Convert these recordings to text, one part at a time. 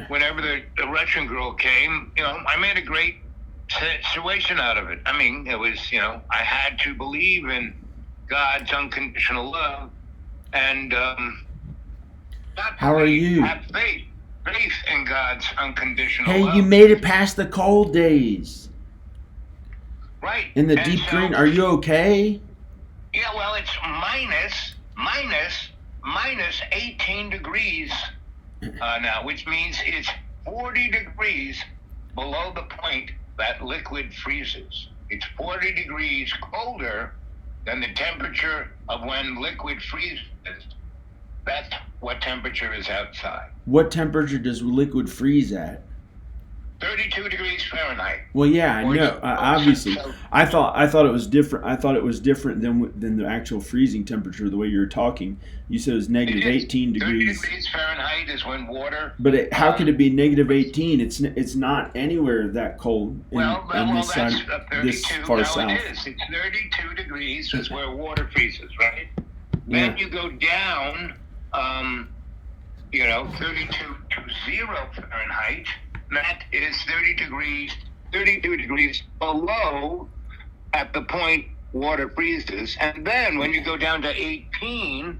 whenever the Russian girl came, I made a great situation out of it. I mean, it was, I had to believe in God's unconditional love and not How are believe, you? have faith in God's unconditional Hey, you love. made it past the cold days. Right. In the And deep so, green, are you okay? yeah, well, it's minus 18 degrees now, which means it's 40 degrees below the point that liquid freezes. It's 40 degrees colder than the temperature of when liquid freezes. That's what temperature is outside. What temperature does liquid freeze at? 32 degrees Fahrenheit. Well, yeah, I know. Obviously, I thought it was different. I thought it was different than the actual freezing temperature. The way you were talking, you said it was negative 18 degrees. 30 degrees Fahrenheit is when water. But how could it be negative 18? It's not anywhere that cold in this side, this far south. It is. It's 32 degrees is where water freezes, right? Then you go down, 32 to 0 Fahrenheit. That is 32 degrees below at the point water freezes. And then when you go down to 18,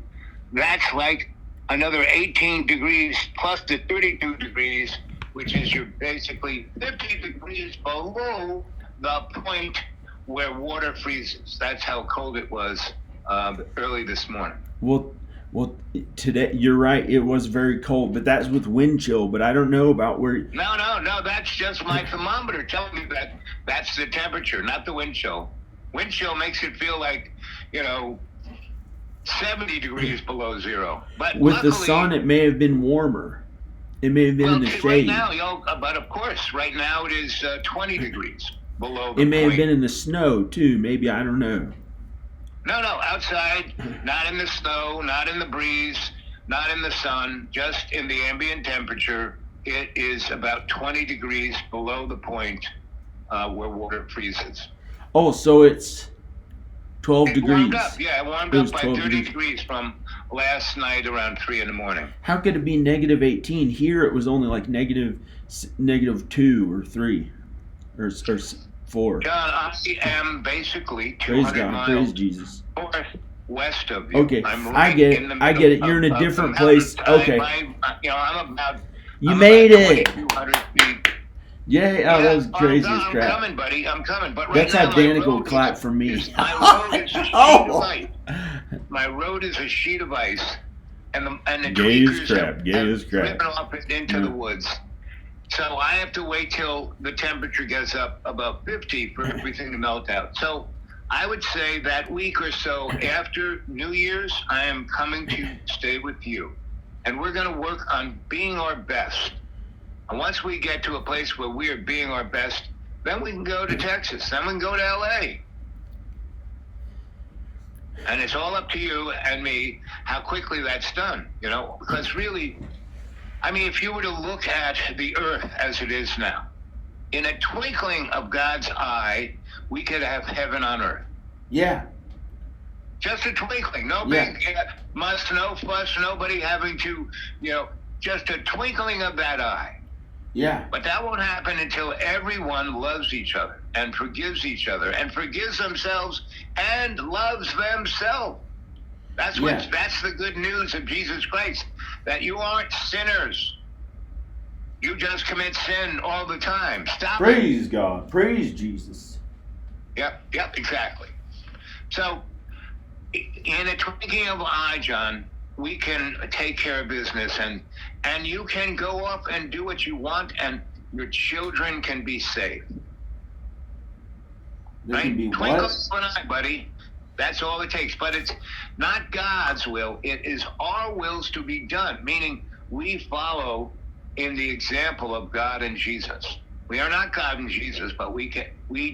that's like another 18 degrees plus the 32 degrees, which is you're basically 50 degrees below the point where water freezes. That's how cold it was early this morning. Well, today you're right. It was very cold, but that's with wind chill. But I don't know about where. No. That's just my thermometer telling me that that's the temperature, not the wind chill. Wind chill makes it feel like 70 degrees below zero. But with luckily, the sun, it may have been warmer. It may have been in the shade. Right now, but of course, right now it is 20 degrees below the It may point. have been in the snow too. Maybe, I don't know. No, outside, not in the snow, not in the breeze, not in the sun, just in the ambient temperature. It is about 20 degrees below the point where water freezes. Oh, so it's 12 degrees. Warmed up, it warmed up by 30 degrees from last night around 3 in the morning. How could it be negative 18? Here it was only like negative 2 or 3 or 4. John, I am basically 200 praise God, miles praise Jesus. northwest of you. Okay, I'm right I get it. You're in a different place. Okay. I'm about. You made it. 200 feet. Yay! Oh, that was crazy as crap. I'm coming, buddy. I'm coming. But right that's now, identical clap for me. My road is a sheet of ice. My road is a sheet of ice, and the tweakers have driven off into the woods. So I have to wait till the temperature gets up above 50 for everything to melt out. So I would say that week or so after New Year's, I am coming to stay with you. And we're going to work on being our best. And once we get to a place where we are being our best, then we can go to Texas. Then we can go to LA. And it's all up to you and me how quickly that's done, because really, I mean, if you were to look at the earth as it is now, in a twinkling of God's eye, we could have heaven on earth. Yeah. Just a twinkling. No big must, no fuss, nobody having to, just a twinkling of that eye. Yeah. But that won't happen until everyone loves each other and forgives each other and forgives themselves and loves themselves. That's the good news of Jesus Christ, that you aren't sinners. You just commit sin all the time. Stop it. Praise God. Praise Jesus. Yep, exactly. So, in a twinkling of an eye, John, we can take care of business, and you can go off and do what you want, and your children can be saved. They can be Twinkle what? of an eye, buddy. That's all it takes. But it's not God's will. It is our wills to be done, meaning we follow in the example of God and Jesus. We are not God and Jesus, but we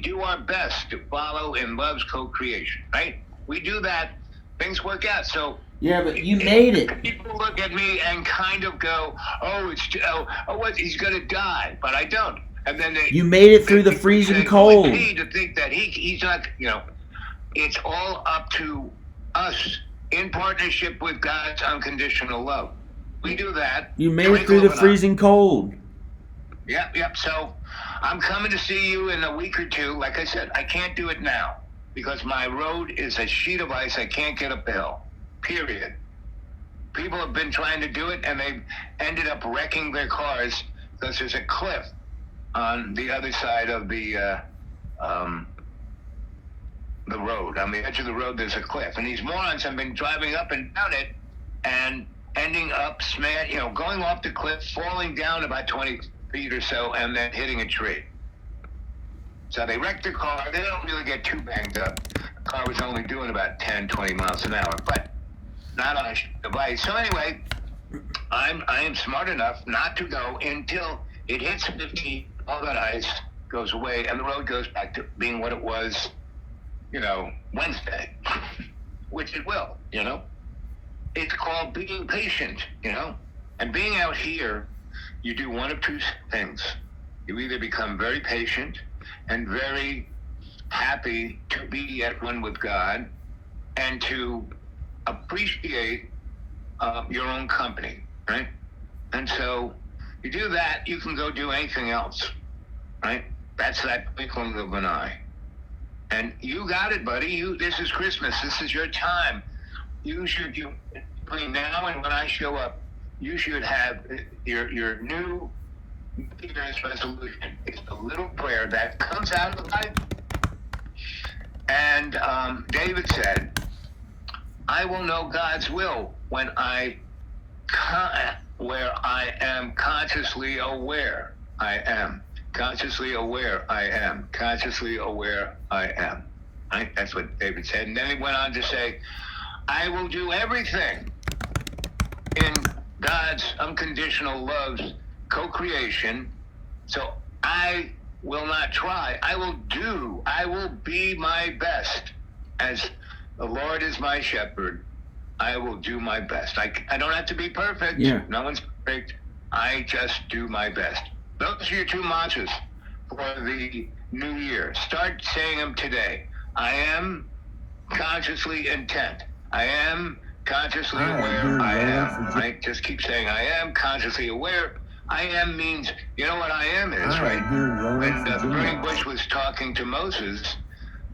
do our best to follow in love's co-creation, right? We do that, things work out. So yeah, but you made it. People look at me and kind of go, he's going to die, but I don't. And then you made it through the freezing cold. To think that he's not, it's all up to us in partnership with God's unconditional love. We do that. You made it through the freezing cold. Yep. So I'm coming to see you in a week or two. Like I said, I can't do it now because my road is a sheet of ice. I can't get up the hill. Period. People have been trying to do it, and they've ended up wrecking their cars because there's a cliff on the other side of the road. On the edge of the road, there's a cliff, and these morons have been driving up and down it, and ending up going off the cliff, falling down about 20 feet or so, and then hitting a tree. So they wrecked their car. They don't really get too banged up. The car was only doing about 10, 20 miles an hour, but not on a device. So anyway, I am smart enough not to go until it hits 50, all that ice goes away, and the road goes back to being what it was, Wednesday, which it will, It's called being patient, And being out here, you do one of two things. You either become very patient and very happy to be at one with God and to appreciate your own company, right? And so you do that, you can go do anything else, right? That's that twinkling of an eye. And you got it, buddy. This is Christmas. This is your time. Between now and when I show up, you should have your new Year's resolution. It's a little prayer that comes out of the Bible. And David said, I will know God's will when where I am consciously aware. I am. Consciously aware I am. Consciously aware I am. Right? That's what David said. And then he went on to say, I will do everything in God's unconditional love's co-creation. So I will not try. I will be my best. As the Lord is my shepherd, I will do my best. I don't have to be perfect. Yeah. No one's perfect. I just do my best. Those are your two mantras for the new year. Start saying them today. I am consciously intent. I am consciously aware. I am. Right? Just keep saying I am consciously aware. I am means, you know what I am is, right? When the burning bush was talking to Moses,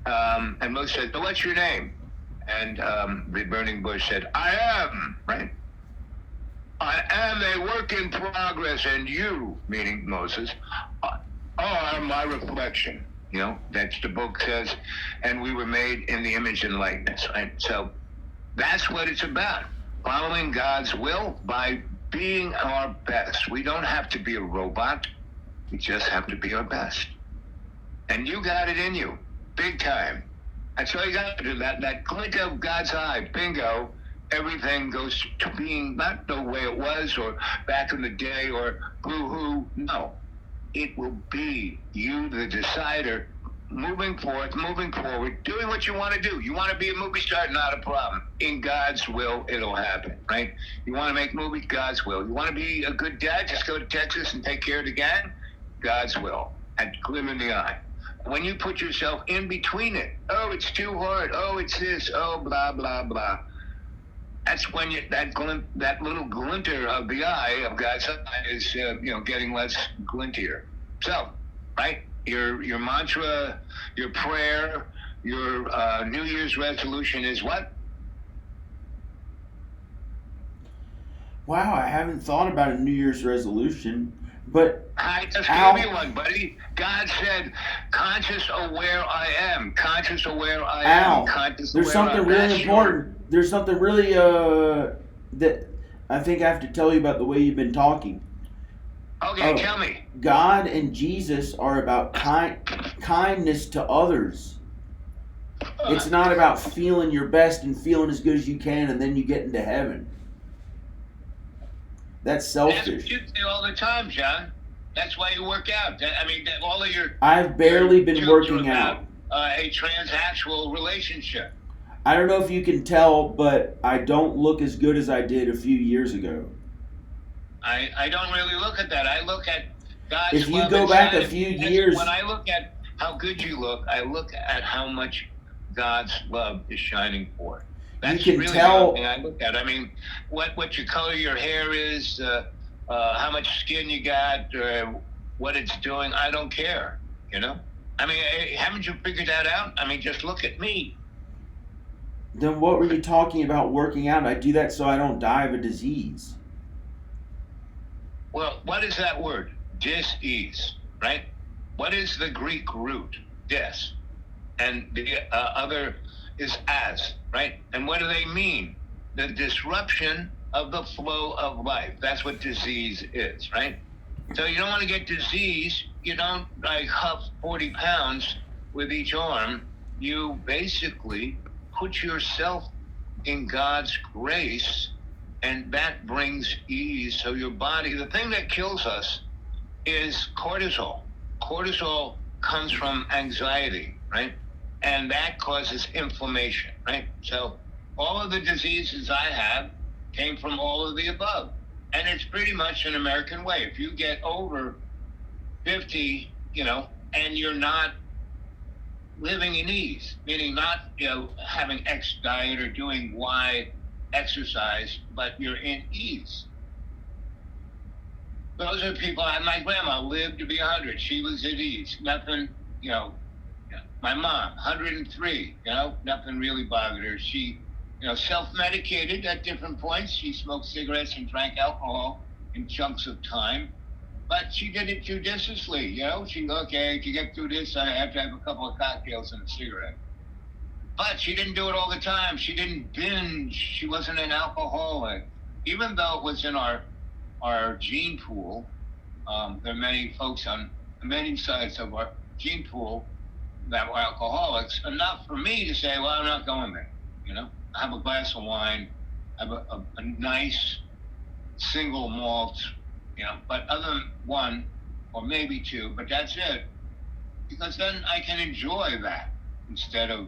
and Moses said, what's your name? And the burning bush said, I am, right? I am a work in progress, and you, meaning Moses, are my reflection. That's the book says, and we were made in the image and likeness, right? So that's what it's about. Following God's will by being our best. We don't have to be a robot. We just have to be our best. And you got it in you, big time. That's all you got to do. That glint of God's eye, bingo. Everything goes to being not the way it was or back in the day or boo-hoo. No, it will be you, the decider, moving forward, doing what you want to do. You want to be a movie star? Not a problem. In God's will, it'll happen, right? You want to make movies? God's will. You want to be a good dad? Just go to Texas and take care of the gang? God's will. And glim in the eye. When you put yourself in between it, oh, it's too hard. Oh, it's this. Oh, blah, blah, blah. That's when that little glinter of the eye of God's eye is, getting less glintier. So, right, your mantra, your prayer, your New Year's resolution is what? Wow, I haven't thought about a New Year's resolution, but I just gave you one, buddy. God said, conscious aware I am. Conscious aware I am. Conscious there's something really important. There's something really that I think I have to tell you about the way you've been talking. Okay, tell me. God and Jesus are about kindness to others. It's not about feeling your best and feeling as good as you can and then you get into heaven. That's selfish. That's what you do all the time, John. That's why you work out. All of your... I've barely been working out. A transactional relationship. I don't know if you can tell, but I don't look as good as I did a few years ago. I don't really look at that. I look at God's love. If you love go back a few years... When I look at how good you look, I look at how much God's love is shining forth. That's can really the tell. only thing I look at. I mean, what your color your hair is, how much skin you got, what it's doing. I don't care. You know. I mean, haven't you figured that out? I mean, just look at me. Then what were you talking about working out? I do that so I don't die of a disease. Well, what is that word? Dis-ease, right? What is the Greek root? Dis. And the other is as, right? And what do they mean? The disruption of the flow of life. That's what disease is, right? So you don't want to get disease. You don't like huff 40 pounds with each arm. You basically put yourself in God's grace, and that brings ease. So your body, the thing that kills us is cortisol. Cortisol comes from anxiety, right? And that causes inflammation, right? So all of the diseases I have came from all of the above. And it's pretty much an American way. If you get over 50, and you're not living in ease, meaning not, having X diet or doing Y exercise, but you're in ease. Those are people. My grandma lived to be 100. She was at ease. Nothing, my mom, 103, nothing really bothered her. She, self-medicated at different points. She smoked cigarettes and drank alcohol in chunks of time. But she did it judiciously, She, okay, to get through this, I have to have a couple of cocktails and a cigarette. But she didn't do it all the time. She didn't binge. She wasn't an alcoholic. Even though it was in our gene pool, there are many folks on many sides of our gene pool that were alcoholics, enough for me to say, well, I'm not going there, I have a glass of wine, I have a nice single malt, but other than one or maybe two, but that's it. Because then I can enjoy that instead of,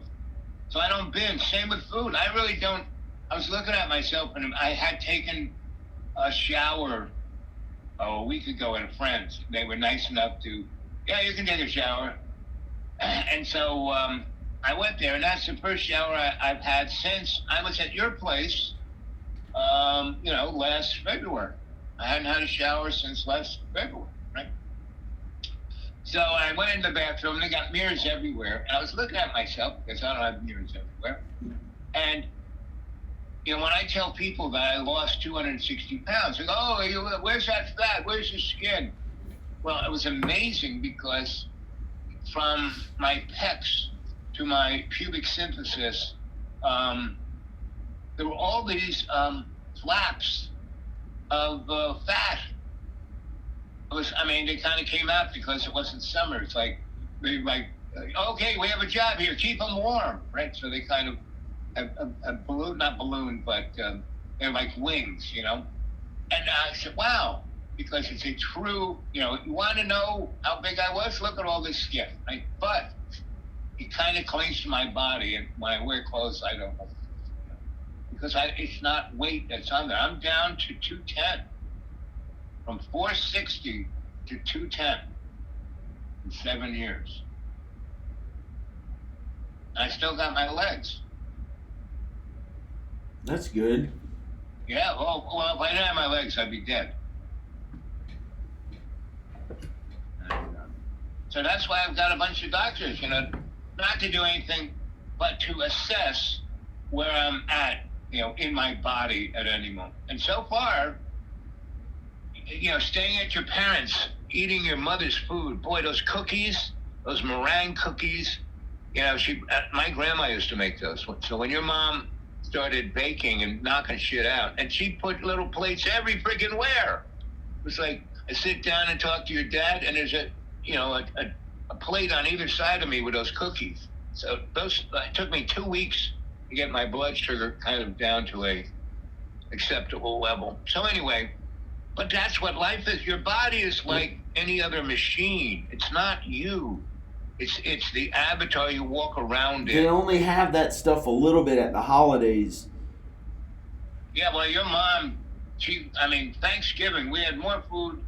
so I don't binge. Same with food. I really don't. I was looking at myself and I had taken a shower a week ago at a friend's. They were nice enough to, yeah, you can take a shower. And so I went there, and that's the first shower I've had since I was at your place, last February. I hadn't had a shower since last February, right? So I went in the bathroom, and they got mirrors everywhere. And I was looking at myself, because I don't have mirrors everywhere. And, when I tell people that I lost 260 pounds, they go, oh, where's that fat? Where's your skin? Well, it was amazing because from my pecs to my pubic symphysis, there were all these flaps of fat. They kind of came out because it wasn't summer. It's like, okay, we have a job here, keep them warm, right? So they kind of have not balloon, but they're like wings, And I said, wow, because it's a true, you want to know how big I was? Look at all this skin, right? But it kind of clings to my body, and when I wear clothes, I don't know. Because it's not weight that's on there. I'm down to 210. From 460 to 210 in 7 years. I still got my legs. That's good. Yeah, well, if I didn't have my legs, I'd be dead. So that's why I've got a bunch of doctors, not to do anything, but to assess where I'm at, in my body at any moment. And so far, staying at your parents', eating your mother's food. Boy, those cookies, those meringue cookies, my grandma used to make those. So when your mom started baking and knocking shit out, and she put little plates every freaking where. It was like, I sit down and talk to your dad, and there's a plate on either side of me with those cookies. So it took me 2 weeks to get my blood sugar kind of down to a acceptable level. So anyway, but that's what life is. Your body is like any other machine. It's not you. It's the avatar you walk around in. They only have that stuff a little bit at the holidays. Yeah, well, your mom, Thanksgiving, we had more food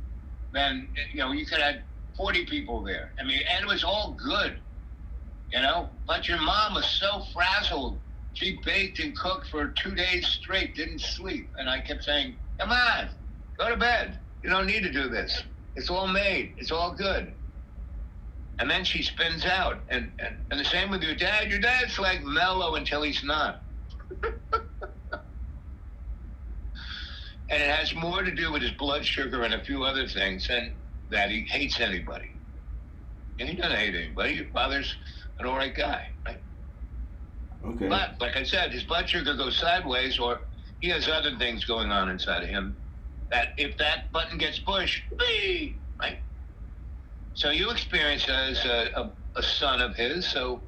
than, you could have 40 people there. And it was all good, but your mom was so frazzled She baked and cooked for 2 days straight, didn't sleep. And I kept saying, come on, go to bed. You don't need to do this. It's all made. It's all good. And then she spins out. And the same with your dad. Your dad's like mellow until he's not. And it has more to do with his blood sugar and a few other things than that he hates anybody. And he doesn't hate anybody. Your father's an all right guy, right? Okay. But, like I said, his blood sugar goes sideways, or he has other things going on inside of him that if that button gets pushed, whee, right? So you experience that as a son of his. So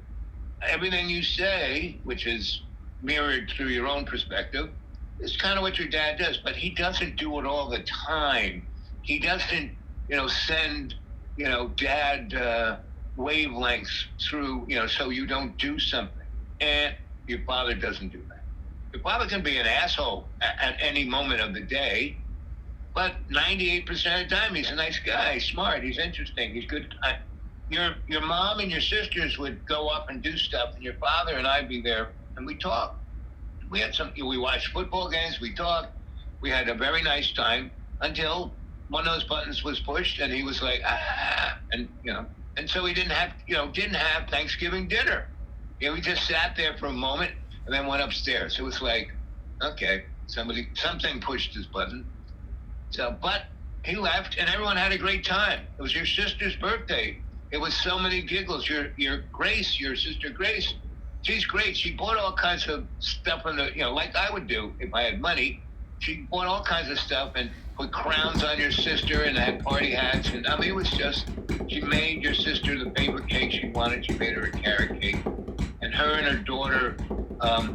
everything you say, which is mirrored through your own perspective, is kind of what your dad does. But he doesn't do it all the time. He doesn't, send, dad wavelengths through, so you don't do something. And your father doesn't do that. Your father can be an asshole at any moment of the day, but 98% of the time, he's a nice guy, he's smart, he's interesting, he's good. Your mom and your sisters would go up and do stuff, and your father and I'd be there, and we talk. We watched football games, we talked. We had a very nice time until one of those buttons was pushed, and he was like, and so he didn't have Thanksgiving dinner. We just sat there for a moment and then went upstairs. It was like, okay, something pushed his button. So, but he left and everyone had a great time. It was your sister's birthday. It was so many giggles. Your sister Grace, she's great. She bought all kinds of stuff like I would do if I had money. She bought all kinds of stuff and put crowns on your sister and had party hats. And I mean, it was just, she made your sister the favorite cake she wanted. She made her a carrot cake. And her and her daughter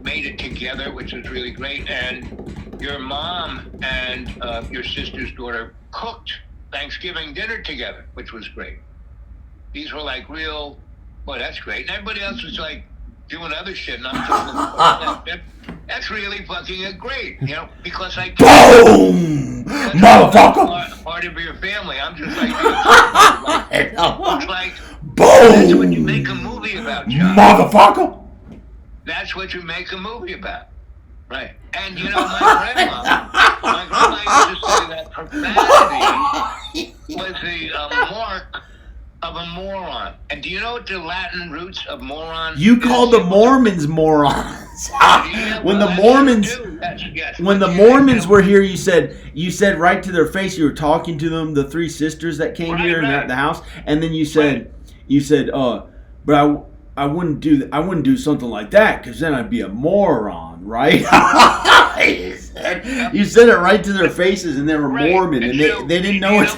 made it together, which was really great. And your mom and your sister's daughter cooked Thanksgiving dinner together, which was great. These were like real, boy, that's great. And everybody else was like doing other shit. And I'm just that's really fucking great, because I boom, motherfucker. Part of your family. I'm just like, it's like, boom. That's what you make a movie about, John. Motherfucker. That's what you make a movie about, right? And my grandma used to say that profanity was the mark of a moron. And do you know what the Latin roots of moron? You called the Mormons morons. When the Mormons were here, you said right to their face. You were talking to them, the three sisters that came here and at the house, and then you said, but I wouldn't do something like that because then I'd be a moron, right? You said it right to their faces, and they were Mormon, and they didn't know it.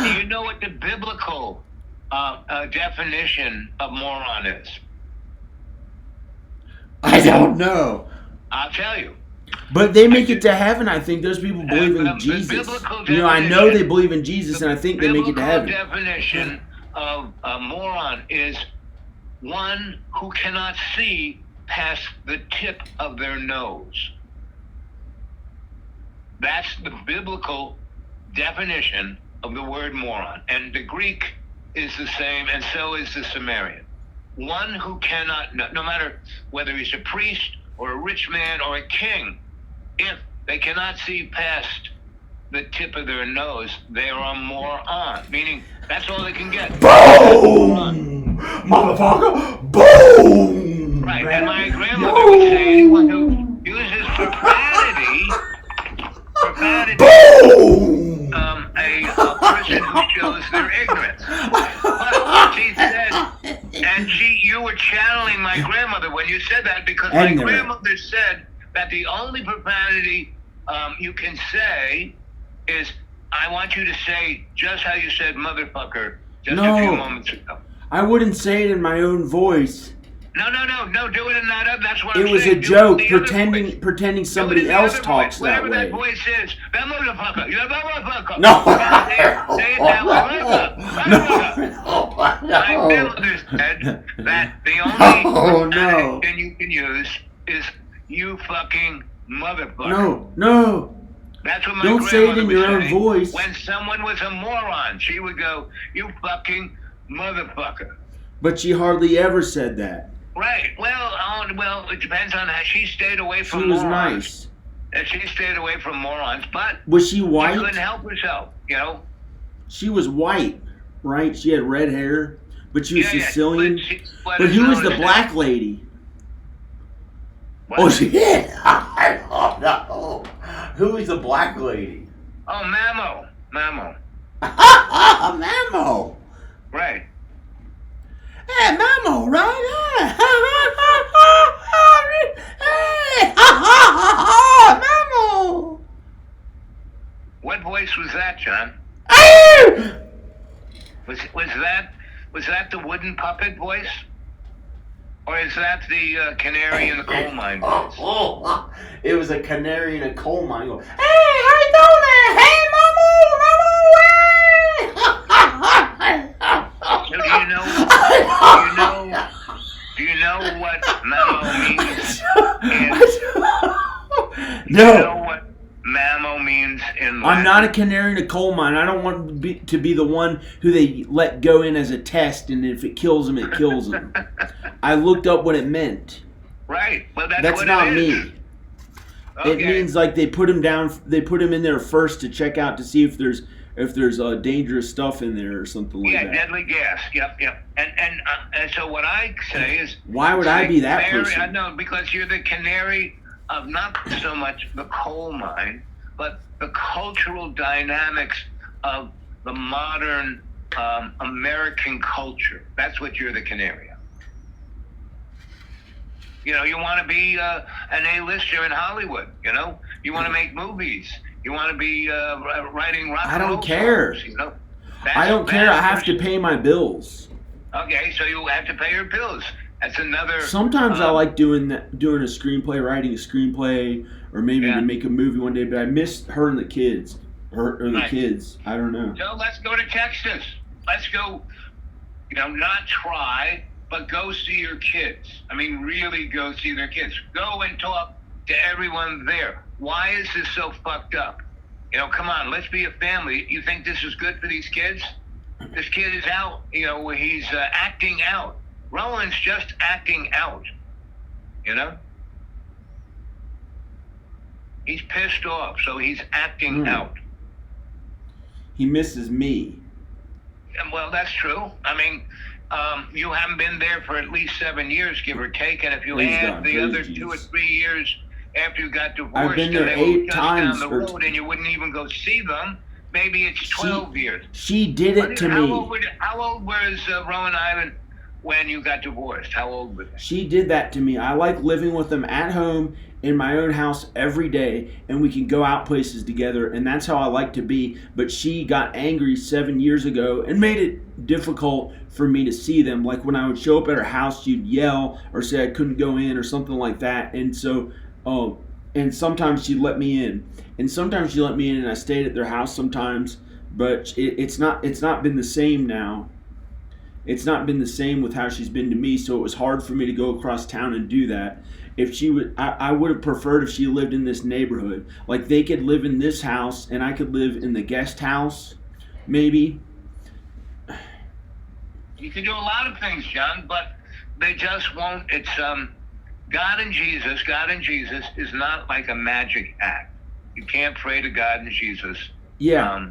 Do you know what the biblical definition of moron is? I don't know. I'll tell you. But they make it to heaven. I think those people believe in Jesus. I know they believe in Jesus, and I think they make it to heaven. The definition of a moron is one who cannot see past the tip of their nose. That's the biblical definition of the word moron. And the Greek is the same, and so is the Sumerian. One who cannot, no matter whether he's a priest or a rich man or a king, if they cannot see past the tip of their nose, they are a moron. Meaning, that's all they can get. Boom! Motherfucker! Boom! Right, and my grandmother would say anyone who uses profanity, boom! A person who shows their ignorance. But she said, and you were channeling my grandmother when you said that, because my grandmother said that the only profanity you can say is, I want you to say just how you said motherfucker just a few moments ago. I wouldn't say it in my own voice. No, do it in that other. That's what I'm saying. It was a joke, pretending somebody else talks that way. Whatever that voice is, that motherfucker, you're that motherfucker. No. Say it that way. My grandmother said that the only thing you can use is you fucking motherfucker. No. That's what my Don't say it in your own voice. When someone was a moron, she would go, you fucking motherfucker. But she hardly ever said that. Right. Well, it depends on how she stayed away from She was morons. nice. She stayed away from morons, but Was she white? she couldn't help herself, you know. She was white, right? She had red hair, but she was Sicilian. But who was the black lady? What? Oh, she did. Oh no. Who was the black lady? Oh, Mamo. Mamo. Right. Hey, Mamo, right? Hey, Mamo. What voice was that, John? Was that the wooden puppet voice, or is that the canary in the coal mine voice? It was a canary in a coal mine. Go, hey, how you doing? Hey, Mamo. So do you know what Mamo means? No. Do you know what Mamo means in Latin? I'm not a canary in a coal mine. I don't want to be the one who they let go in as a test, and if it kills them, it kills them. I looked up what it meant. Right. Well, that's what not it is. me. Okay. It means like they put him down. They put him in there first to check out to see if there's dangerous stuff in there or something like that. Yeah, deadly gas. Yep. And so what I say is, why would I be that person? No, because you're the canary of not so much the coal mine, but the cultural dynamics of the modern American culture. That's what you're the canary of. You know, you want to be an A-lister in Hollywood. You know, you want to make movies. You want to be writing rock and roll. I don't care. Songs, you know? I don't care. I have to pay my bills. Okay, so you have to pay your bills. That's another. Sometimes I like doing a screenplay, writing a screenplay, or maybe to make a movie one day. But I miss her and the kids, or the kids. I don't know. So let's go to Texas. Let's go. You know, not try, but go see your kids. I mean, really go see their kids. Go and talk to everyone there. Why is this so fucked up? You know, come on, let's be a family. You think this is good for these kids? This kid is out. You know, he's acting out. Roland's just acting out. You know? He's pissed off, so he's acting out. He misses me. Well, that's true. I mean, you haven't been there for at least 7 years, give or take, and if you add the other 2 or 3 years after you got divorced, I've been there and they 8 were just times down the road, and you wouldn't even go see them, maybe it's 12 years. She did it to me. How old was Rowan Island when you got divorced? How old was they? She did that to me. I like living with them at home in my own house every day, and we can go out places together, and that's how I like to be. But she got angry 7 years ago and made it difficult for me to see them. Like when I would show up at her house, she'd yell or say I couldn't go in or something like that. And so, and sometimes she'd let me in, and sometimes she let me in, and I stayed at their house sometimes. But it's not been the same now. It's not been the same with how she's been to me, so it was hard for me to go across town and do that. If she would, I would have preferred if she lived in this neighborhood. Like they could live in this house and I could live in the guest house, maybe. You can do a lot of things, John, but they just won't. It's God and Jesus. God and Jesus is not like a magic act. You can't pray to God and Jesus. Yeah.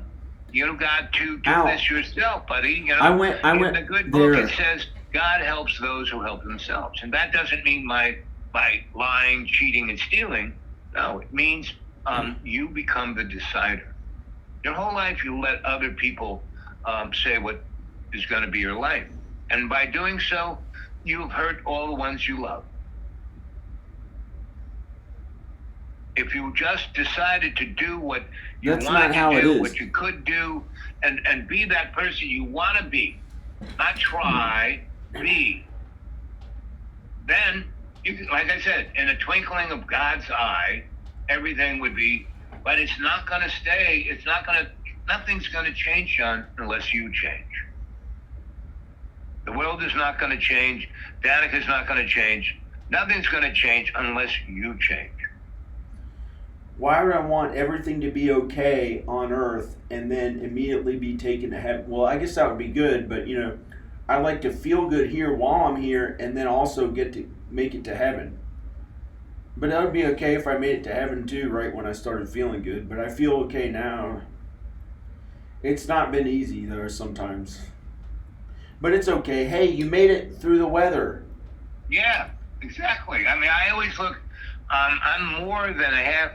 You got to do this yourself, buddy. You know, I went in the good book it says God helps those who help themselves, and that doesn't mean by lying, cheating, and stealing. No, it means you become the decider. Your whole life, you let other people say what is going to be your life, and by doing so, you've hurt all the ones you love. If you just decided to do what you wanted to do, what you could do, and be that person you want to be, not try, be, then, you can, like I said, in a twinkling of God's eye, everything would be, but it's not going to stay, nothing's going to change, John, unless you change. The world is not going to change. Danica's not going to change. Nothing's going to change unless you change. Why would I want everything to be okay on earth and then immediately be taken to heaven? Well, I guess that would be good, but I like to feel good here while I'm here, and then also get to make it to heaven. But that would be okay if I made it to heaven too, right when I started feeling good. But I feel okay now. It's not been easy though sometimes. But it's okay. Hey, you made it through the weather. Yeah, exactly. I mean, I always look, I'm more than a half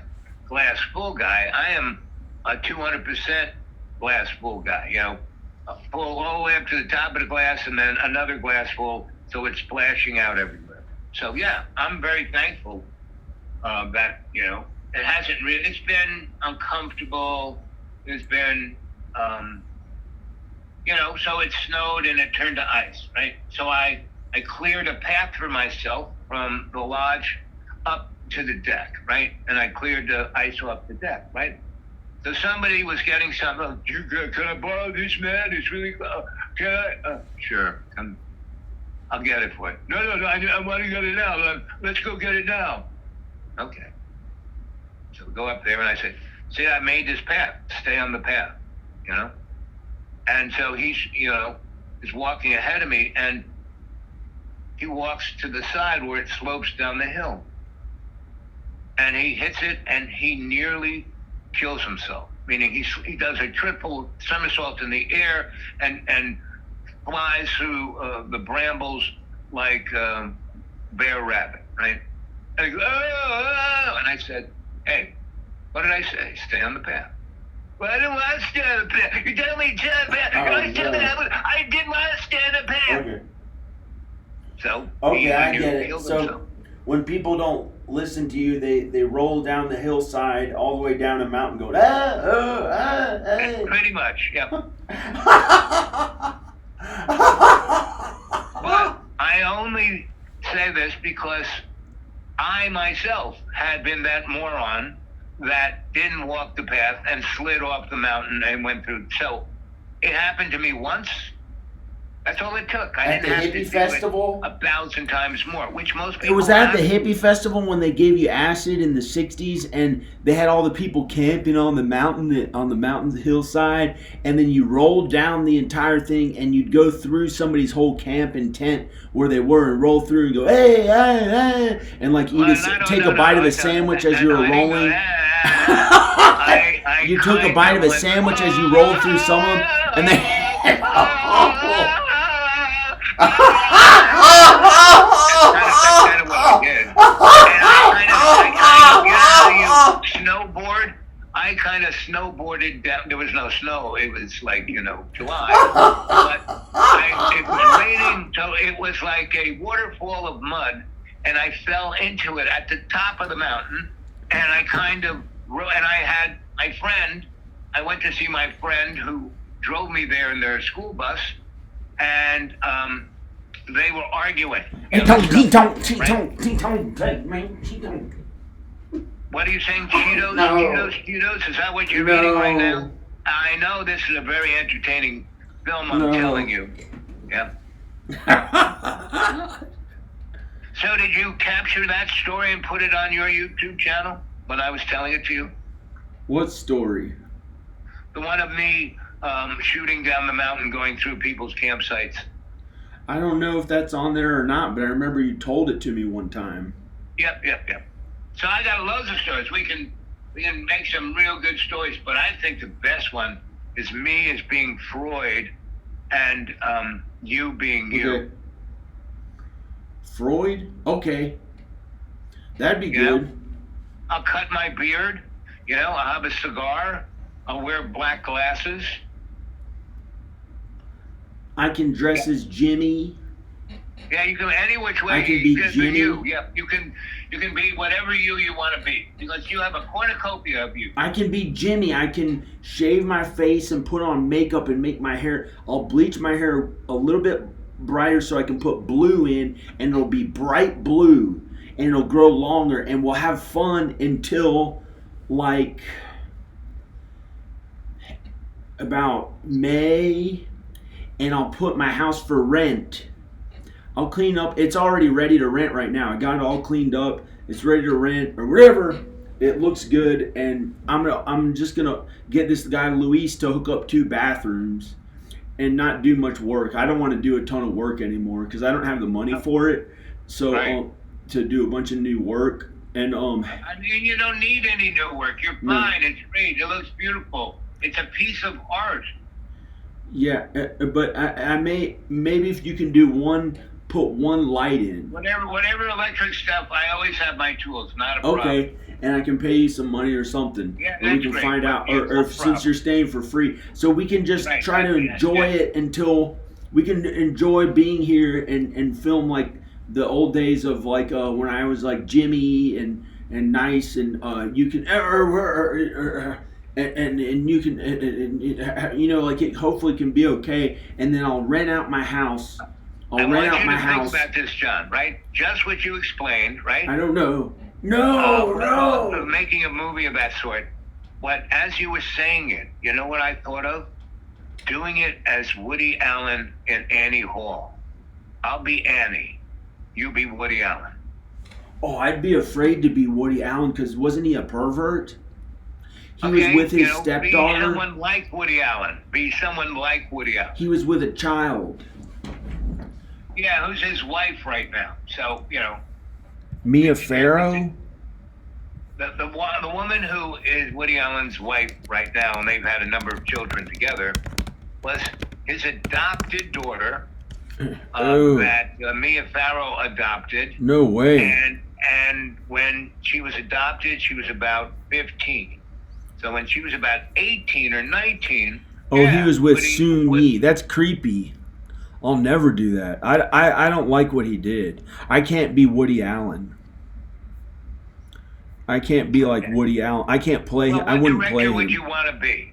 glass full guy. I am a 200% glass full guy, you know, full all the way up to the top of the glass and then another glass full so it's splashing out everywhere. So, yeah, I'm very thankful that, you know, it hasn't really, it's been uncomfortable. There's been, you know, so it snowed and it turned to ice, right? So I cleared a path for myself from the lodge up to the deck, right? And I cleared the ice off the deck, right? So somebody was getting something. Can I borrow this, man? It's really. Can I? Sure. I'll get it for you. No. I want to get it now. Let's go get it now. Okay. So we go up there and I said, "See, I made this path. Stay on the path." You know. And so he's, you know, is walking ahead of me, and he walks to the side where it slopes down the hill. And he hits it, and he nearly kills himself. Meaning he does a triple somersault in the air and flies through the brambles like Bear Rabbit, right? And he goes, oh, and I said, hey, what did I say? Stay on the path. Well, I didn't want to stay on the path. You telling me to stay on the path. I didn't want to stay on the path. Okay. So, okay, I get it. So, when people don't listen to you, they roll down the hillside all the way down a mountain going, Pretty much, yeah. But I only say this because I myself had been that moron that didn't walk the path and slid off the mountain and went through. So it happened to me once. That's all it took. I didn't have to do festival? it 1,000 times more, which most people. It was at the hippie festival when they gave you acid in the '60s, and they had all the people camping on the mountain hillside, and then you rolled down the entire thing, and you'd go through somebody's whole camp and tent where they were, and roll through and go, hey, and like take a bite of a sandwich as you were rolling. You took a bite of a sandwich as you rolled through some of them, and they. That's kind of what I did. And snowboard. I kind of snowboarded down. There was no snow. It was like, you know, July. But it was raining, so it was like a waterfall of mud, and I fell into it at the top of the mountain, and I kind of, and I had my friend, I went to see my friend who drove me there in their school bus, and they were arguing. What are you saying? Cheetos? No. Cheetos? Is that what you're reading right now? I know this is a very entertaining film, I'm telling you. Yeah. So did you capture that story and put it on your YouTube channel when I was telling it to you? What story? The one of me shooting down the mountain going through people's campsites. I don't know if that's on there or not, but I remember you told it to me one time. Yep. So I got loads of stories. We can make some real good stories, but I think the best one is me as being Freud and you being you. Freud? Okay. That'd be good. I'll cut my beard. You know, I'll have a cigar. I'll wear black glasses. I can dress as Jimmy. Yeah, you can any which way. I can be Jimmy. You. Yeah, you can be whatever you want to be because you have a cornucopia of you. I can be Jimmy. I can shave my face and put on makeup and make my hair. I'll bleach my hair a little bit brighter so I can put blue in, and it'll be bright blue, and it'll grow longer, and we'll have fun until like about May, and I'll put my house for rent. I'll clean up. It's already ready to rent right now. I got it all cleaned up. It's ready to rent or whatever. It looks good, and I'm just gonna get this guy Luis to hook up 2 bathrooms, not do much work. I don't want to do a ton of work anymore because I don't have the money for it. So Right. to do a bunch of new work and I mean, you don't need any new work. You're fine. It's great. It looks beautiful. It's a piece of art. yeah, but I maybe if you can put one light in. Whatever electric stuff, I always have my tools. Not a problem. Okay, and I can pay you some money or something. Yeah, and we that's can great. find out, Yeah, or no since problem. you're staying for free, so we can just Right, try to right, enjoy yeah. it until we can enjoy being here and film like the old days of like when I was like Jimmy and nice and you can and you can you know like it hopefully can be okay, and then I'll rent out my house. I want you to think about this, John, right? Just what you explained, right? I don't know. No. Of making a movie of that sort. But as you were saying it, you know what I thought of? Doing it as Woody Allen in Annie Hall. I'll be Annie. You be Woody Allen. Oh, I'd be afraid to be Woody Allen because wasn't he a pervert? He Okay, was with his Be stepdaughter. someone like Woody Allen. Be someone like Woody Allen. He was with a child. Yeah, who's his wife right now? So, you know. Mia Farrow? The woman who is Woody Allen's wife right now, and they've had a number of children together, was his adopted daughter that Mia Farrow adopted. No way. And when she was adopted, she was about 15. So when she was about 18 or 19... Oh, he was with Soon Yi. That's creepy. I'll never do that. I don't like what he did. I can't be Woody Allen. I can't be like Woody Allen. I can't play him. I wouldn't play him. What director would you want to be?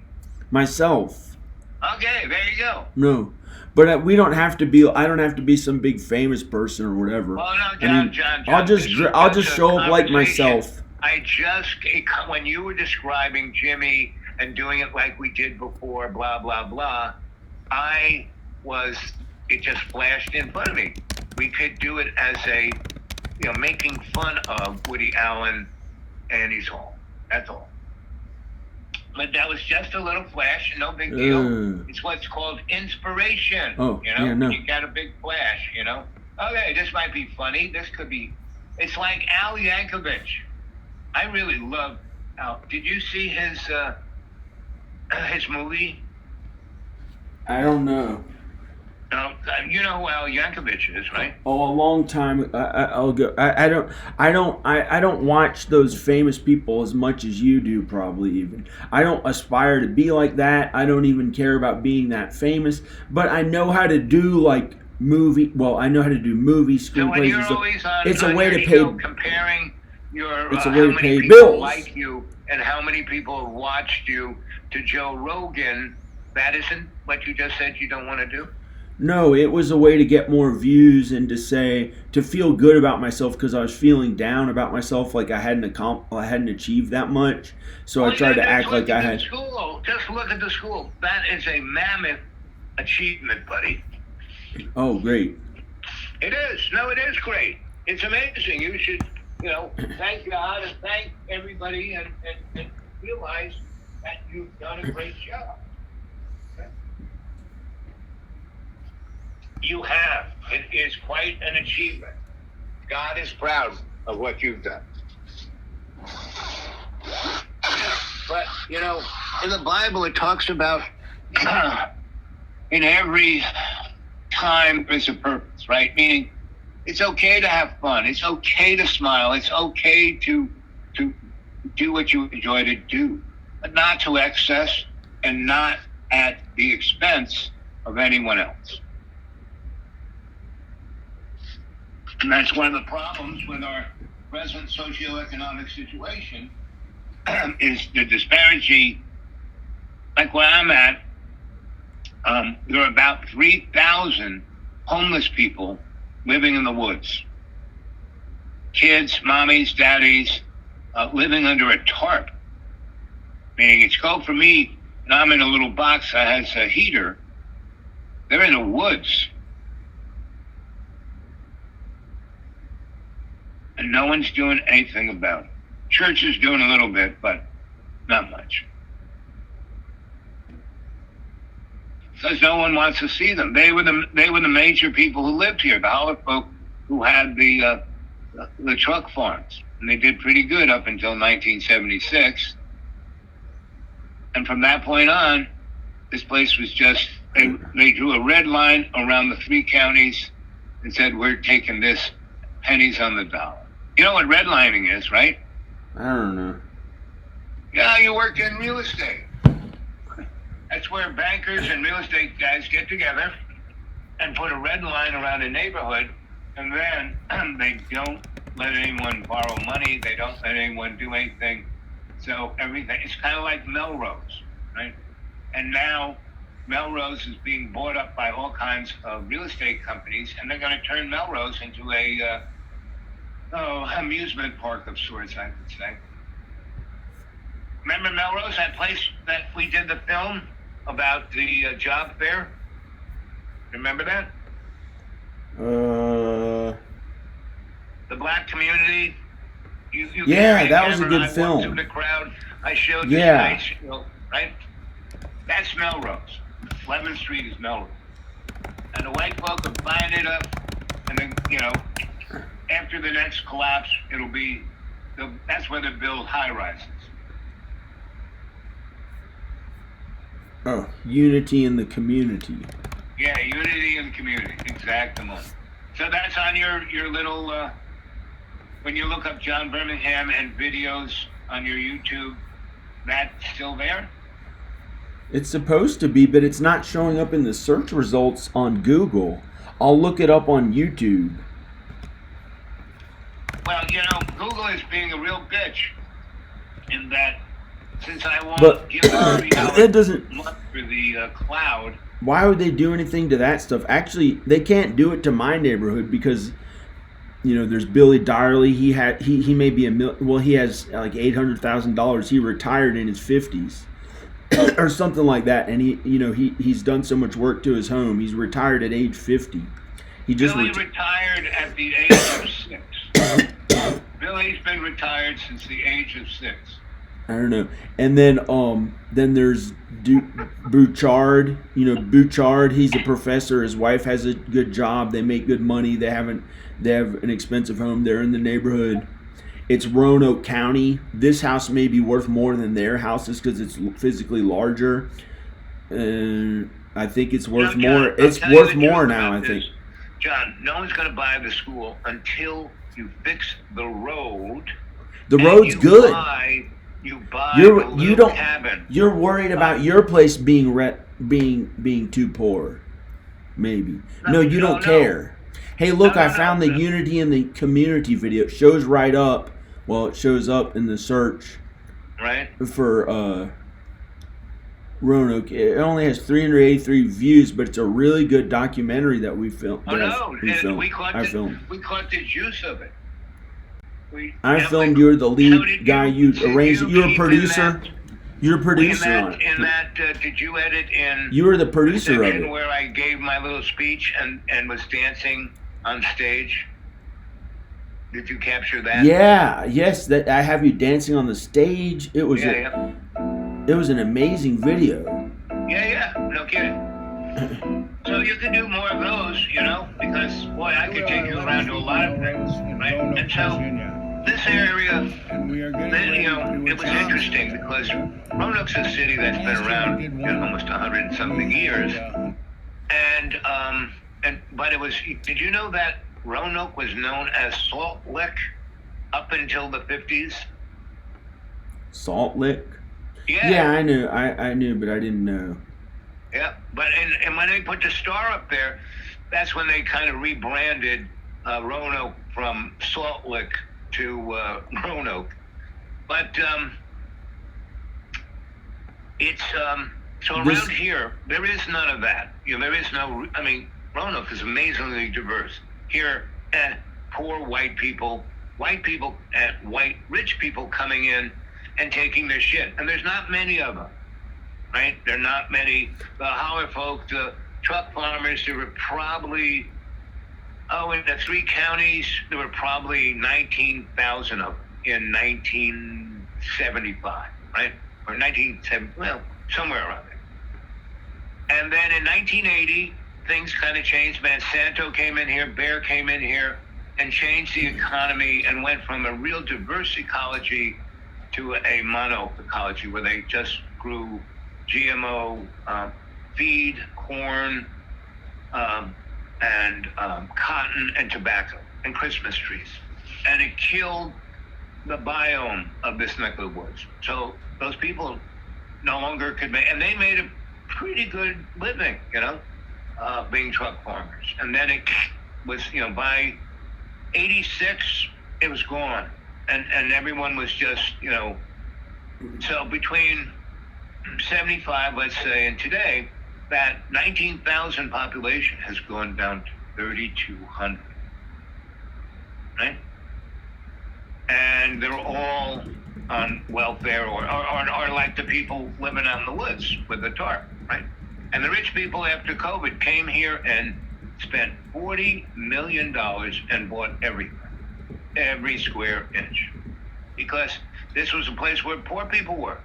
Myself. Okay, there you go. No. But we don't have to be. I don't have to be some big famous person or whatever. Oh no, John. I'll just show up like myself. When you were describing Jimmy and doing it like we did before, blah blah blah, it just flashed in front of me. We could do it as making fun of Woody Allen and his Hall. That's all. But that was just a little flash, no big deal. It's what's called inspiration. Oh, yeah, no. You got a big flash, Okay, this might be funny. This could be. It's like Al Yankovic. I really love Al. Did you see his movie? I don't know. You know who Al Yankovic is, right? Oh, a long time. I'll go. I don't watch those famous people as much as you do. Probably even. I don't aspire to be like that. I don't even care about being that famous. But I know how to do like movie. Well, I know how to do movie screenplays. So when you're always on, it's on a way your to show pay. Comparing your It's a how way to many pay people bills. like you and how many people have watched you to Joe Rogan. That isn't what you just said you don't want to do. No, it was a way to get more views and to feel good about myself because I was feeling down about myself, like I hadn't achieved that much. So I tried to act like I had. School. Just look at the school. That is a mammoth achievement, buddy. Oh, great! It is. No, it is great. It's amazing. You should, thank God and thank everybody and realize that you've done a great job. You have. It is quite an achievement. God is proud of what you've done. But, in the Bible it talks about in every time there's a purpose, right? Meaning it's okay to have fun. It's okay to smile. It's okay to do what you enjoy to do, but not to excess and not at the expense of anyone else. And that's one of the problems with our present socioeconomic situation is the disparity. Like where I'm at, there are about 3,000 homeless people living in the woods. Kids, mommies, daddies, living under a tarp. Meaning it's cold for me, and I'm in a little box that has a heater. They're in the woods. And no one's doing anything about it. Church is doing a little bit, but not much. because no one wants to see them. They were the major people who lived here, the Howard folk who had the truck farms, and they did pretty good up until 1976. And from that point on, this place was just they drew a red line around the 3 counties and said, "We're taking this pennies on the dollar." You know what redlining is, right? I don't know. Yeah, you work in real estate. That's where bankers and real estate guys get together and put a red line around a neighborhood, and then they don't let anyone borrow money. They don't let anyone do anything. So everything, it's kind of like Melrose, right? And now Melrose is being bought up by all kinds of real estate companies, and they're going to turn Melrose into a amusement park of sorts, I would say. Remember Melrose, that place that we did the film about the job fair? Remember that? The black community. Yeah, that was a good film. Through the crowd, I showed the space, right? That's Melrose. 11th Street is Melrose, and the white folk are buying it up, and then after the next collapse, that's where they build high rises. Oh, unity in the community. Yeah, unity in the community, exactly. So that's on your little. When you look up John Birmingham and videos on your YouTube, that's still there? It's supposed to be, but it's not showing up in the search results on Google. I'll look it up on YouTube. Well, Google is being a real bitch in that since I won't give it doesn't month for the cloud. Why would they do anything to that stuff? Actually, they can't do it to my neighborhood because there's Billy Dyerly. He may be he has like $800,000. He retired in his 50s or something like that, and he's done so much work to his home. He's retired at age 50. He just Billy retired at the age of 6. Billy's been retired since the age of 6. I don't know. And then there's Bouchard. Bouchard. He's a professor. His wife has a good job. They make good money. They have an expensive home. They're in the neighborhood. It's Roanoke County. This house may be worth more than their houses because it's physically larger. I think it's worth more. It's worth more now, I think. John, no one's going to buy the school until you fix the road. The road's good. You buy cabin. You're worried about your place being too poor. Maybe. No, you don't care. Hey, look, I found the Unity in the Community video. It shows right up. Well, it shows up in the search. Right. For Roanoke. It only has 383 views, but it's a really good documentary that we filmed. We caught the juice of it. I filmed. You're the lead guy. You arranged it. You're a producer. You're a producer on it. Did you edit in? You were the producer of it. Where I gave my little speech and was dancing on stage. Did you capture that? Yeah. Yes. That I have you dancing on the stage. It was. It was an amazing video. Yeah. No kidding. So you can do more of those, because boy, I could take you around to a lot of things, right? And so this area, it was interesting because Roanoke's a city that's been around almost 100 and something years, but it was. Did you know that Roanoke was known as Salt Lick up until the 50s? Salt Lick? Yeah. Yeah, I knew. I knew, but I didn't know. Yeah, but and when they put the star up there, that's when they kind of rebranded Roanoke from Salt Lick to Roanoke. But it's so around here there is none of that. There is no. I mean, Roanoke is amazingly diverse. Here, poor white people, rich people coming in and taking their shit, and there's not many of them. Right? There are not many. The Howard folk, the truck farmers, there were probably, in the 3 counties, there were probably 19,000 of them in 1975, right? Or 1970, well, somewhere around there. And then in 1980, things kind of changed. Monsanto came in here, Bayer came in here, and changed the economy and went from a real diverse ecology to a mono ecology where they just grew GMO feed, corn, and cotton and tobacco and Christmas trees. And it killed the biome of this neck of the woods. So those people no longer could make, and they made a pretty good living, being truck farmers. And then it was, by 86, it was gone. And everyone was just, so between 75, let's say, and today, that 19,000 population has gone down to 3,200, right? And they're all on welfare or like the people living out in the woods with the tarp, right? And the rich people after COVID came here and spent $40 million and bought everything, every square inch, because this was a place where poor people were.